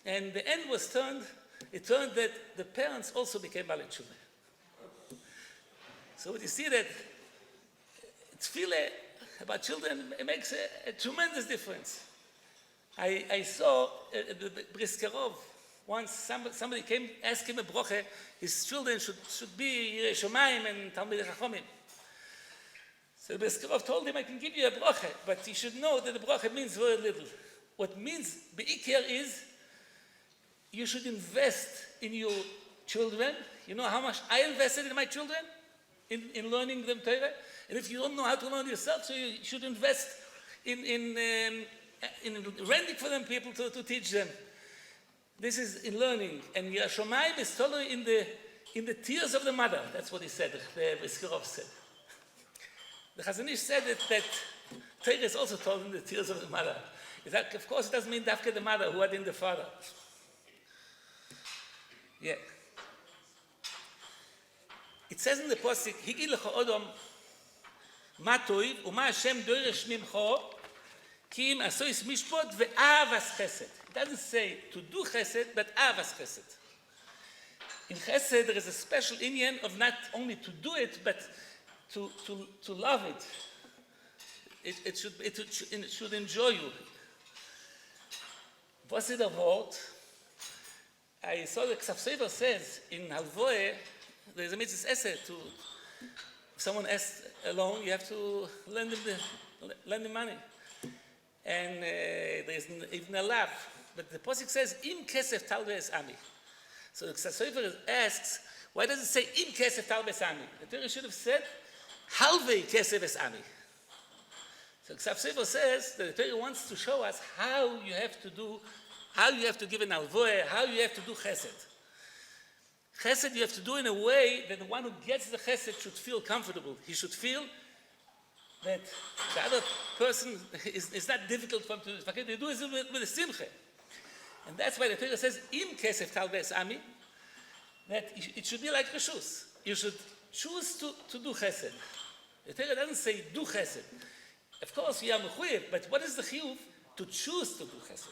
and the end was turned. It turned that the parents also became Balei Tshuva. So you see that tefillah about children, it makes a tremendous difference. I saw the Briskerov once. Somebody came, asked him a broche. His children should be Yerushalayim and Talmidei Chachomim. So Briskerov told him, I can give you a broche, but you should know that the broche means very little. What means beikir is you should invest in your children. You know how much I invested in my children in learning them Torah. And if you don't know how to learn yourself, so you should invest in renting for them people to teach them. This is in learning. And Yerushalayim is totally in the tears of the mother. That's what he said. The Briskerov said. The Chazon Ish said that Torah is also told in the tears of the mother. That, of course, it doesn't mean dafke the mother who had in the father. Yeah. It says in the Pasuk, Higi lecha Odom ma toiv u'ma Hashem doirish mimcho ki im asois mishpot ve'avas chesed. It doesn't say to do chesed, but avas chesed. In chesed, there is a special inyan of not only to do it, but to love it. It should enjoy you. Was ist der Wort? I saw the Ksav Sefer says in Halvoe, there's a mitzvah essay to, if someone asks a loan, you have to lend him money. And there's even a laugh. But the Pasuk says, Im kesef talbe es ami. So the Ksav Sefer asks, why does it say Im kesef talbe es ami? The Torah should have said, Halvei kesef es ami. So Ksav Sefer says that the Torah wants to show us how you have to give an alvoeh, how you have to do chesed. Chesed you have to do in a way that the one who gets the chesed should feel comfortable. He should feel that the other person is not difficult for him to do. They do it with a simcha. And that's why the Torah says, Im kesef talves ami, that it should be like reshus. You should choose to do chesed. The Torah doesn't say do chesed. Of course, we are mechuyev, but what is the chiyuv? To choose to do chesed.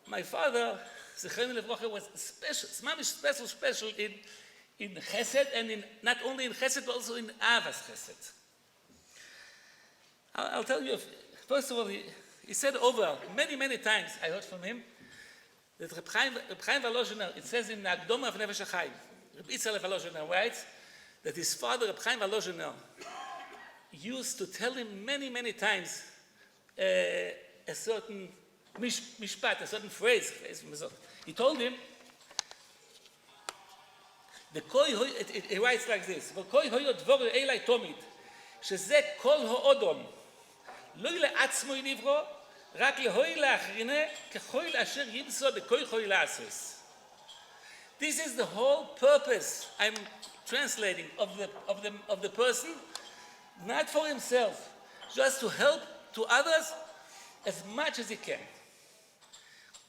My father, Siyum, was special in chesed, and not only in chesed, but also in avas chesed. I'll tell you, first of all, he said over many times, I heard from him, that Reb Chaim Volozhiner, it says in the Akdoma of Nefesh HaChaim, Reb Yitzhak Volozhiner writes that his father, Reb Chaim Volozhiner, used to tell him many times a certain mishpat, a certain phrase. He told him, he writes like this, "V'koi hoyo dvor elai tomid, sheze kol ha'odom, lo le'atzmo nivro, rak lehoi la'achrine, kechoi la'asher yimso b'koi choi la'asos." This is the whole purpose, I'm translating, of the person, not for himself, just to help to others as much as he can.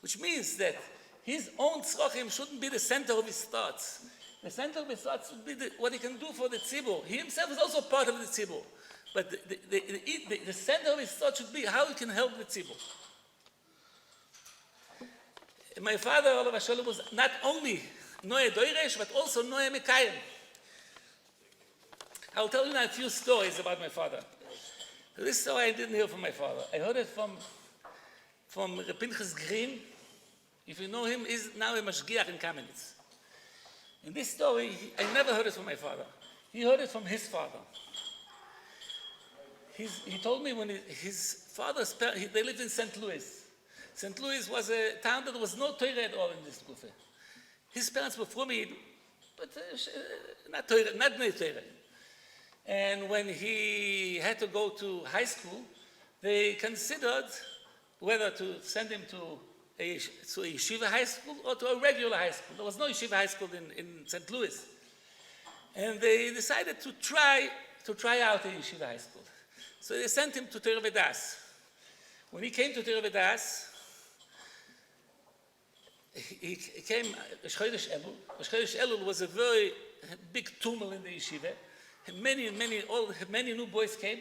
Which means that his own tzrochim shouldn't be the center of his thoughts. The center of his thoughts should be what he can do for the tzibur. He himself is also part of the tzibur. But the center of his thoughts should be how he can help the tzibur. My father, Olav Hashalom, was not only Noe Doiresh, but also Noe Mekayim. I'll tell you now a few stories about my father. This story I didn't hear from my father. I heard it from Pinchas Green. If you know him, he's now a mashgiach in Kamenitz. In this story, I never heard it from my father. He heard it from his father. He told me when his father's parents, they lived in St. Louis. St. Louis was a town that there was no Torah at all in this Gufe. His parents were from it, but not Bnei Torah. And when he had to go to high school, they considered whether to send him to a yeshiva high school or to a regular high school. There was no yeshiva high school in St. Louis. And they decided to try out a yeshiva high school. So they sent him to Torah Vedas. When he came to Torah Vedas, he came, Chodesh Elul. Chodesh Elul was a very big tumult in the yeshiva. Many new boys came,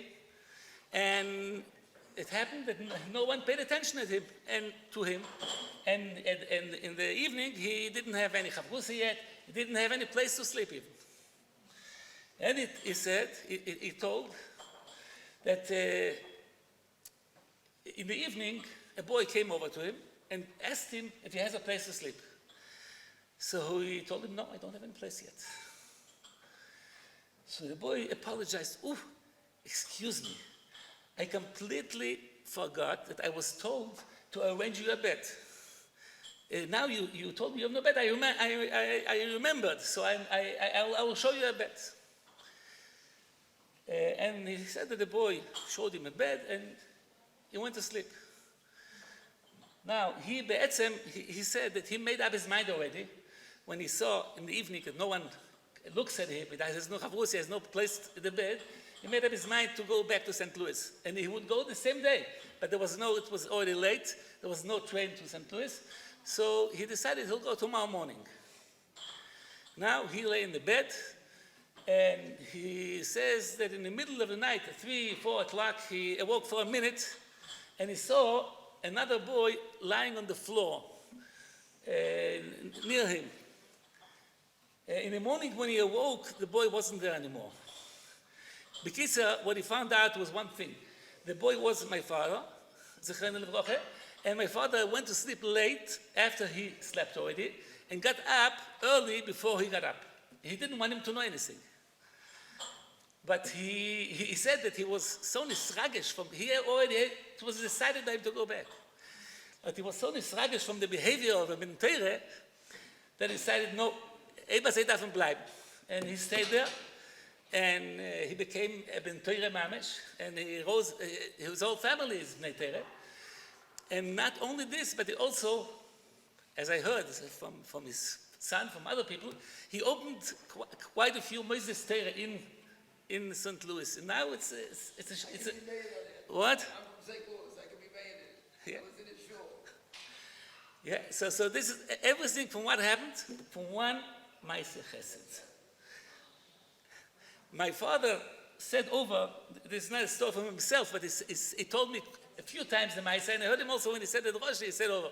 and it happened that no one paid attention to him. And in the evening, he didn't have any chavrusa yet. He didn't have any place to sleep even. And he told that in the evening, a boy came over to him and asked him if he has a place to sleep. So he told him, no, I don't have any place yet. So the boy apologized. Oh, excuse me. I completely forgot that I was told to arrange you a bed. Now you told me you have no bed. I remembered, so I will show you a bed. And he said that the boy showed him a bed, and he went to sleep. Now, he said that he made up his mind already when he saw in the evening that no one looks at him, he has no chavrusa, he has no place in the bed. He made up his mind to go back to St. Louis. And he would go the same day, but it was already late. There was no train to St. Louis. So he decided he'll go tomorrow morning. Now, he lay in the bed, and he says that in the middle of the night, at 3, 4 o'clock, he awoke for a minute, and he saw another boy lying on the floor near him. In the morning when he awoke, the boy wasn't there anymore. B'kitzer, what he found out was one thing. The boy was my father, and my father went to sleep late after he slept already, and got up early before he got up. He didn't want him to know anything. But he said that he was so nisragish it was decided by him to go back. But he was so nisragish from the behavior of a Ben Torah that he decided, no, Eba say darf bleiben. And he stayed there, and he became a Ben Torah mamish, and his whole family is Ben Torah. And not only this, but he also, as I heard from his son, from other people, he opened quite a few Moses Torah in St. Louis. And now it's a what? Yeah. Yeah, so this is everything from what happened from one Maseches. My father said over, this is not a story from himself, but he told me a few times the Maaseh, and I heard him also when he said it at Rosh, he said over.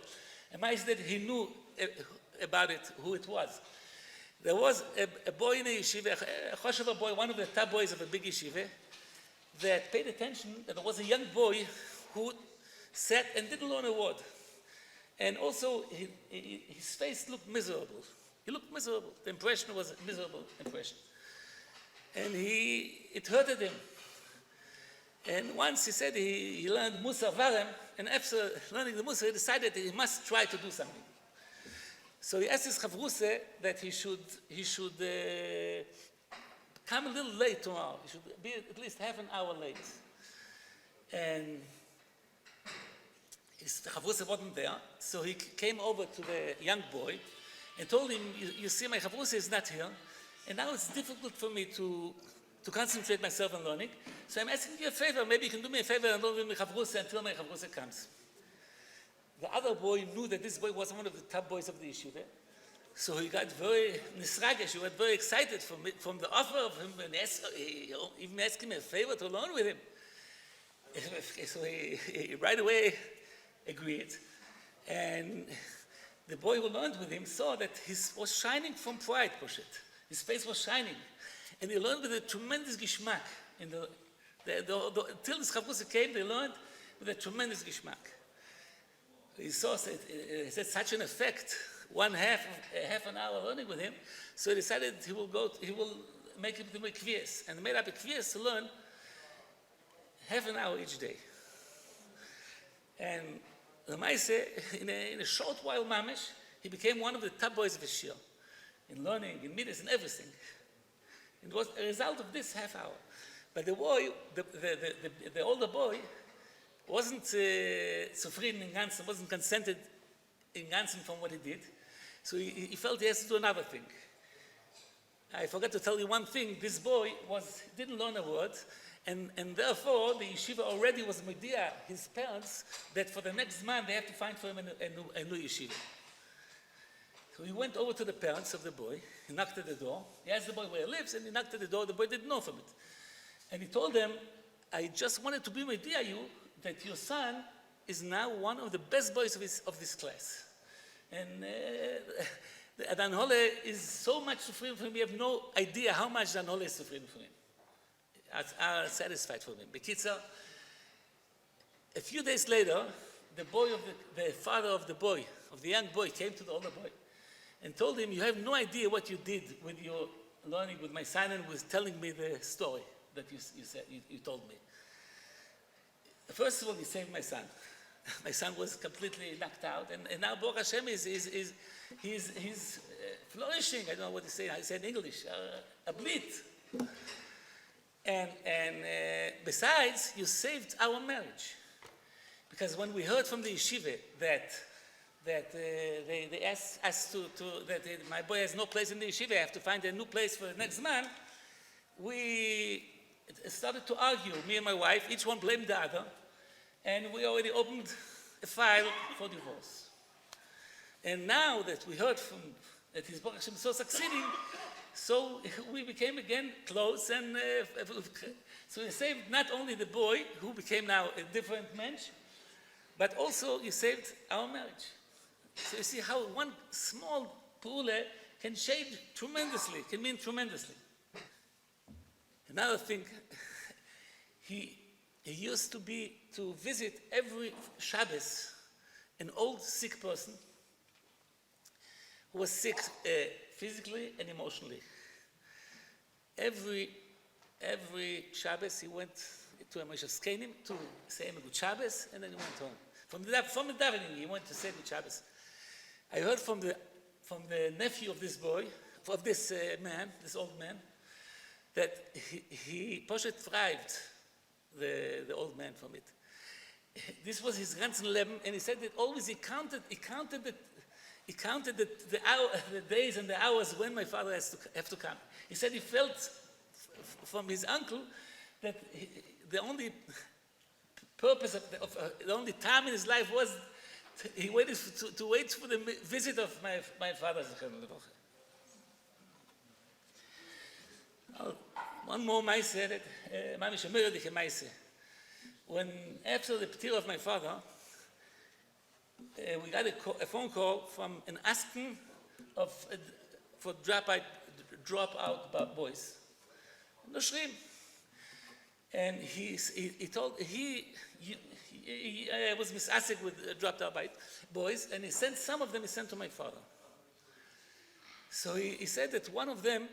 And Maaseh that he knew about it, who it was. There was a boy in a yeshiva, a choshev boy, one of the top boys of a big yeshiva, that paid attention that there was a young boy who sat and didn't learn a word. And also, his face looked miserable. He looked miserable. The impression was a miserable impression. And it hurted him. And once he said he learned Musa Varem, and after learning the Musa, he decided that he must try to do something. So he asked his chavrusa that he should come a little late tomorrow. He should be at least half an hour late. And his chavrusa wasn't there, so he came over to the young boy and told him, you see, my chavrusa is not here, and now it's difficult for me to concentrate myself on learning, so I'm asking you a favor. Maybe you can do me a favor and learn with my chavrusa until my chavrusa comes. The other boy knew that this boy was one of the top boys of the yeshiva, so he got very nisragish, he got very excited from the offer of him, and even asked him a favor to learn with him. So he right away agreed, and the boy who learned with him saw that he was shining from pride, Poshet. His face was shining, and he learned with a tremendous geschmack. Till his chavrusa came, they learned with a tremendous geschmack. He saw it had such an effect. Half an hour learning with him, so he decided he will make him do a kvias, and made up a kvias to learn half an hour each day. And the Maaseh, in a short while, mamish, he became one of the top boys of his shir, in learning, in midas, and everything. It was a result of this half hour. But the boy, the older boy, wasn't zufrieden in Ganzen, wasn't consented in Ganzen from what he did. So he felt he has to do another thing. I forgot to tell you one thing. This boy didn't learn a word, and therefore the yeshiva already was media his parents that for the next month they have to find for him a new yeshiva. he went over to the parents of the boy. He knocked at the door. He asked the boy where he lives, and he knocked at the door. The boy didn't know from it. And he told them, I just wanted to be with you that your son is now one of the best boys of this class. And Dan Holle is so much suffering for him, we have no idea how much Dan Holle is suffering for him. Are satisfied for him. Bekitzer, a few days later, the father of the young boy, came to the older boy and told him, you have no idea what you did with your learning with my son, and was telling me the story that you told me. First of all, you saved my son. My son was completely knocked out, and now Baruch Hashem he's flourishing. I don't know what to say. I said in English, a blit. And besides, you saved our marriage, because when we heard from the yeshiva that they asked us that my boy has no place in the yeshiva, I have to find a new place for the next man, we started to argue, me and my wife, each one blamed the other, and we already opened a file for divorce. And now that we heard that his Baruch Hashem is so succeeding, so we became again close, and so you saved not only the boy, who became now a different mensch, but also you saved our marriage. So you see how one small pule can change tremendously, can mean tremendously. Another thing, he used to visit every Shabbos an old sick person who was sick physically and emotionally. Every Shabbos he went to a SCHEINER to say him a good Shabbos, and then he went home. From the davening he went to say good Shabbos. I heard from the nephew of this boy, of this old man, that he Poshet thrived the old man from it. This was his ganzen Leben, and he said that always he counted the days and the hours when my father have to come. He said he felt from his uncle that the only purpose the only time in his life was he waited to wait for the visit of my father. One more maise that when after the ptir of my father, we got a phone call from an asking for dropout boys. Noshrim. And he was misasik with dropped out boys, and he sent some of them to my father. So he said that one of them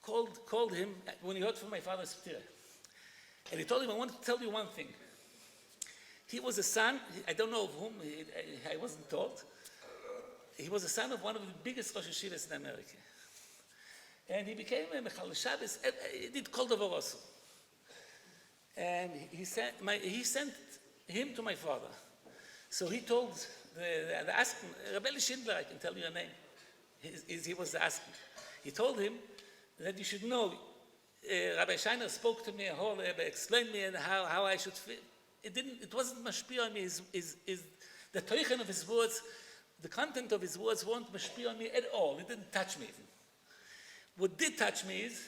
called him when he heard from my father's ptir. And he told him, I want to tell you one thing. He was a son, I don't know of whom, I wasn't told. He was a son of one of the biggest Rosh Yeshivas in America. And he became a Mechal Shabbos, he did Kol Davar also. And he sent him to my father. So he told the asking, Rabbi Schindler, I can tell you your name. He was the asking. He told him that you should know, Rabbi SCHEINER spoke to me, explained me and how I should feel. It wasn't mashpia on me. The teichen of his words, the content of his words won't mashpia on me at all. It didn't touch me even. What did touch me is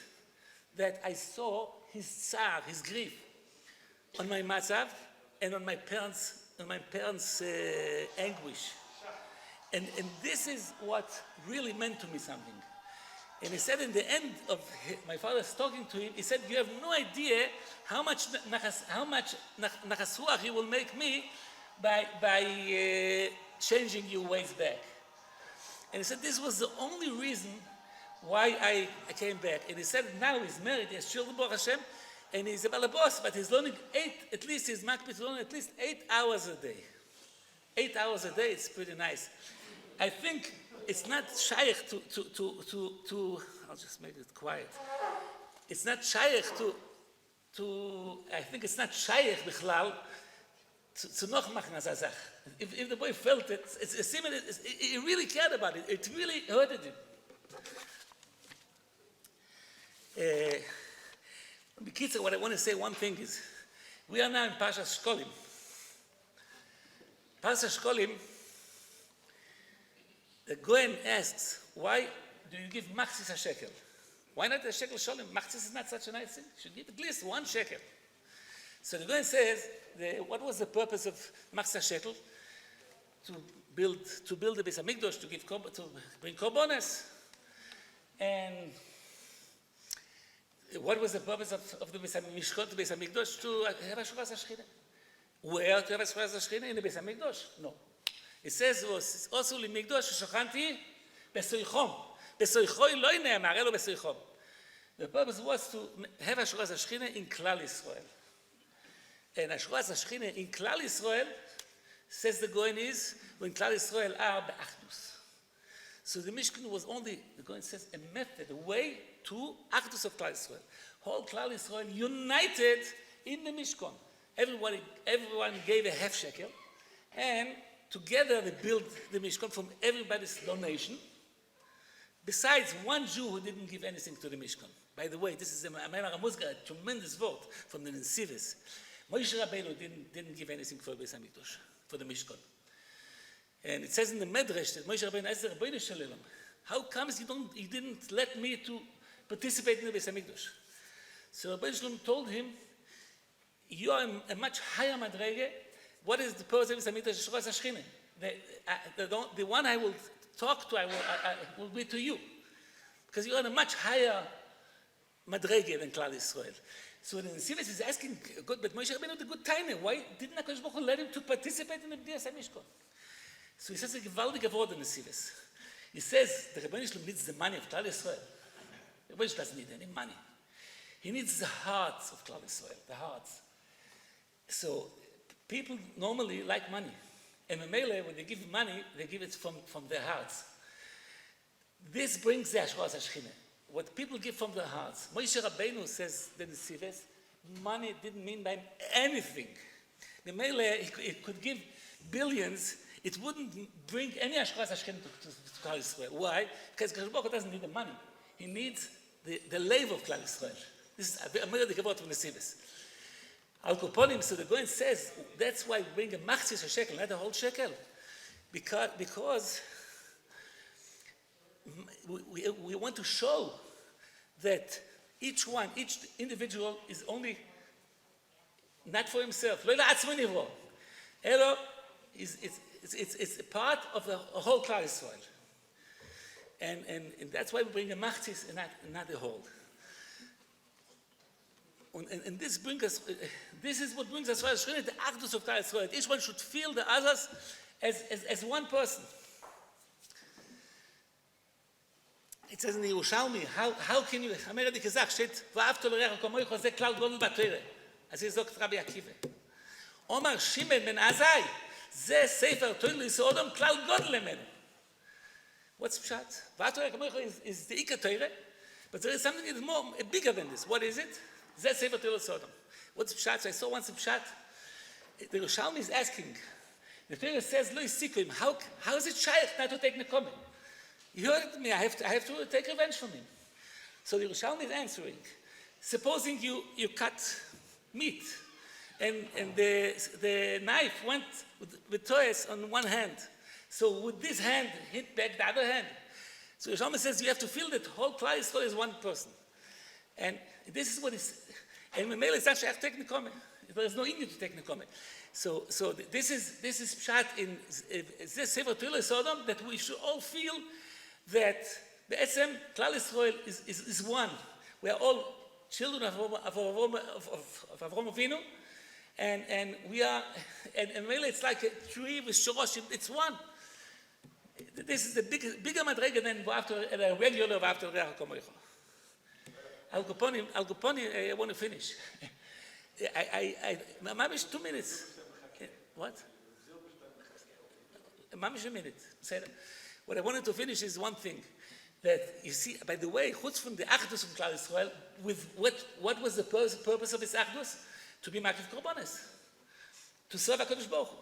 that I saw his tsar, his grief, on my matzav and on my parents' anguish. And this is what really meant to me something. And he said in the end of my father's talking to him, he said, you have no idea how much nachas ruach he will make me by changing your ways back. And he said this was the only reason why I came back. And he said now he's married, he has children, Baruch Hashem, and he's a balabos, but he's learning at least 8 hours a day. 8 hours a day, it's pretty nice. I think it's not shaykh to I'll just make it quiet. It's not shaykh I think it's not shaykh bichlal to noch machen as a sach. If the boy felt it, it's similar. He really cared about it. It really hurted him. B'kitzur, what I want to say, one thing is, we are now in Parshas Shkolim. Parshas Shkolim the Goen asks, why do you give Machzis a shekel? Why not a shekel shalom? Machzis is not such a nice thing. You should give at least 1 shekel. So the Goen says, what was the purpose of Machzis a shekel? To build the Beis Hamikdash, to bring korbanos. And what was the purpose of the Beis Mishkan, the Beis Hamikdash? To have Ashras HaScheinah. Where to have Ashras HaScheinah? In the Beis Hamikdash? No. It says, it's also Limikdash, Shochanti, Besoichom. Besoichoi lo ne'amar, elo besoichom. The purpose was to have Ashras HaScheinah in Kallah Israel. And Ashras HaScheinah in Kallah Israel, says the Goen, is when Kallah Israel are be'achdus. So the Mishkan was only, the Goen says, a method, a way to achdus of Kallah Israel. Whole Kallah Israel united in the Mishkan. Everyone gave a half shekel, and together they built the Mishkan from everybody's donation. Besides one Jew who didn't give anything to the Mishkan. By the way, this is a tremendous vote from the Nesivis. Moshe Rabbeinu didn't give anything for Beis Hamikdash, for the Mishkan. And it says in the Medrash that Moshe Rabbeinu asked the Rabbeinu Shalom, how comes you didn't let me to participate in the Beis Hamikdash? So Rabbeinu Shalom told him, you are a much higher madrege. What is the purpose of Beis Hamikdash? Ashras HaScheinah. The one I will talk to, I will be to you, because you are a much higher madrege than Klal Yisrael. So the Nesivis is asking, good, but Moshe Rabbeinu had a good time. Why didn't HaKadosh Baruch Hu let him to participate in the Bnei Mishkan? So he says a gewaltige word in Nesivis. He says the Rabbeinu Shalom needs the money of Klal Yisrael. The Rabbeinu doesn't need any money. He needs the hearts of Klal Yisrael, the hearts. So people normally like money. And Megilla, when they give money, they give it from their hearts. This brings the Ashras HaScheinah. What people give from their hearts. Moshe Rabbeinu says the Nesives, money didn't mean by him anything. The Megilla, he could give billions, it wouldn't bring any Ashras HaScheinah to Klal Yisrael. Why? Because Kadosh Baruch Hu doesn't need the money. He needs the labor of Klal Yisrael. This is a very big word from Nesives. Al Koponim, so the Goen says, that's why we bring a Machzis a shekel, not a whole shekel. Because we want to show that each individual is only not for himself. It's a part of the whole Klal Yisrael. And that's why we bring a Machzis and not a whole. And this brings us. This is what brings us to the achdus of Klal Yisrael. Each one should feel the others as one person. It says in the Yerushalayim, how can you? Amer di kezach shet va'avto l'recha kamoicha ze klal godel b'Torah. As he zogt Rabbi Akiva. Omar Shimon ben Azai ze sefer Torah l'Yisodom klal godel lemenu. What's pshat? Va'avto l'recha kamoicha is the Ikar Torah, but there is something that is more bigger than this. What is it? Ze sefer Torah l'Yisodom. What's pshat? So I saw once a pshat. The Yerushalayim is asking. The Torah says lo yisikuim. How is it shaykh not to take nekomim? He hurt me. I have to take revenge from him. So the Yerushalayim is answering. Supposing you cut meat, and the knife went with toys on one hand. So would this hand hit back the other hand? So Yerushalayim says you have to feel that whole Klal Yisrael is one person, and this is what is. And Megilla is not shaykh take nekomim. There is no need to take nekomim. So this is pshat in this sefer Torah Sodom, that we should all feel that the SM Klal Yisrael is one. We are all children of Avraham Avinu, and we are, and really it's like a tree with shoroshim. It's one. This is the bigger madrega than a regular after Reach HaKamoicha. Al Kuponi, I want to finish. Mamish 2 minutes. What? Mamish a minute. What I wanted to finish is one thing. That you see, by the way, chutz from the achdus of Klal Yisrael, with what was the purpose of this achdus? To be makif korbanos, to serve HaKadosh Baruch Hu.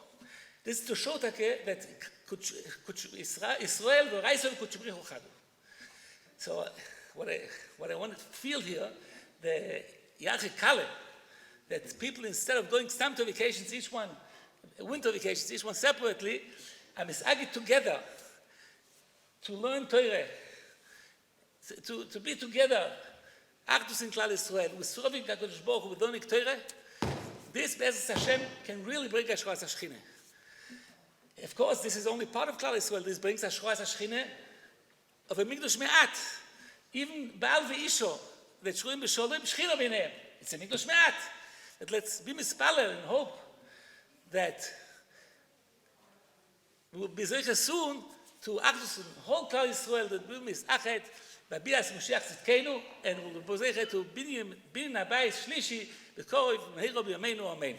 This is to show that Israel v'Raisel kutshubrichu chadu. So what I want to feel here, the Yarchei Kallah, that people, instead of going stamp to vacations, each one, winter vacations, each one separately, are misagid together. to learn Torah, to be together, Achdus in Klal Yisrael, with serving HaKadosh Baruch Hu, with learning Torah, this Be'ezus Hashem can really bring Hashras HaScheinah. Of course, this is only part of Klal Yisrael. This brings Hashras HaScheinah of a Mikdash Me'at. Even Baal ve'Isho, that Shruim b'Sholem, Shechina b'Neim. It's a Mikdash Me'at. But let's be mispaler and hope that we will be zeicha soon to Achdus in whole Klal Yisrael, that we will misachet by Bias Moshiach Tzidkenu, and we will be zeicha to Binyan Habayis Shlishi, b'Korov Mehiro b'Yameinu Amen.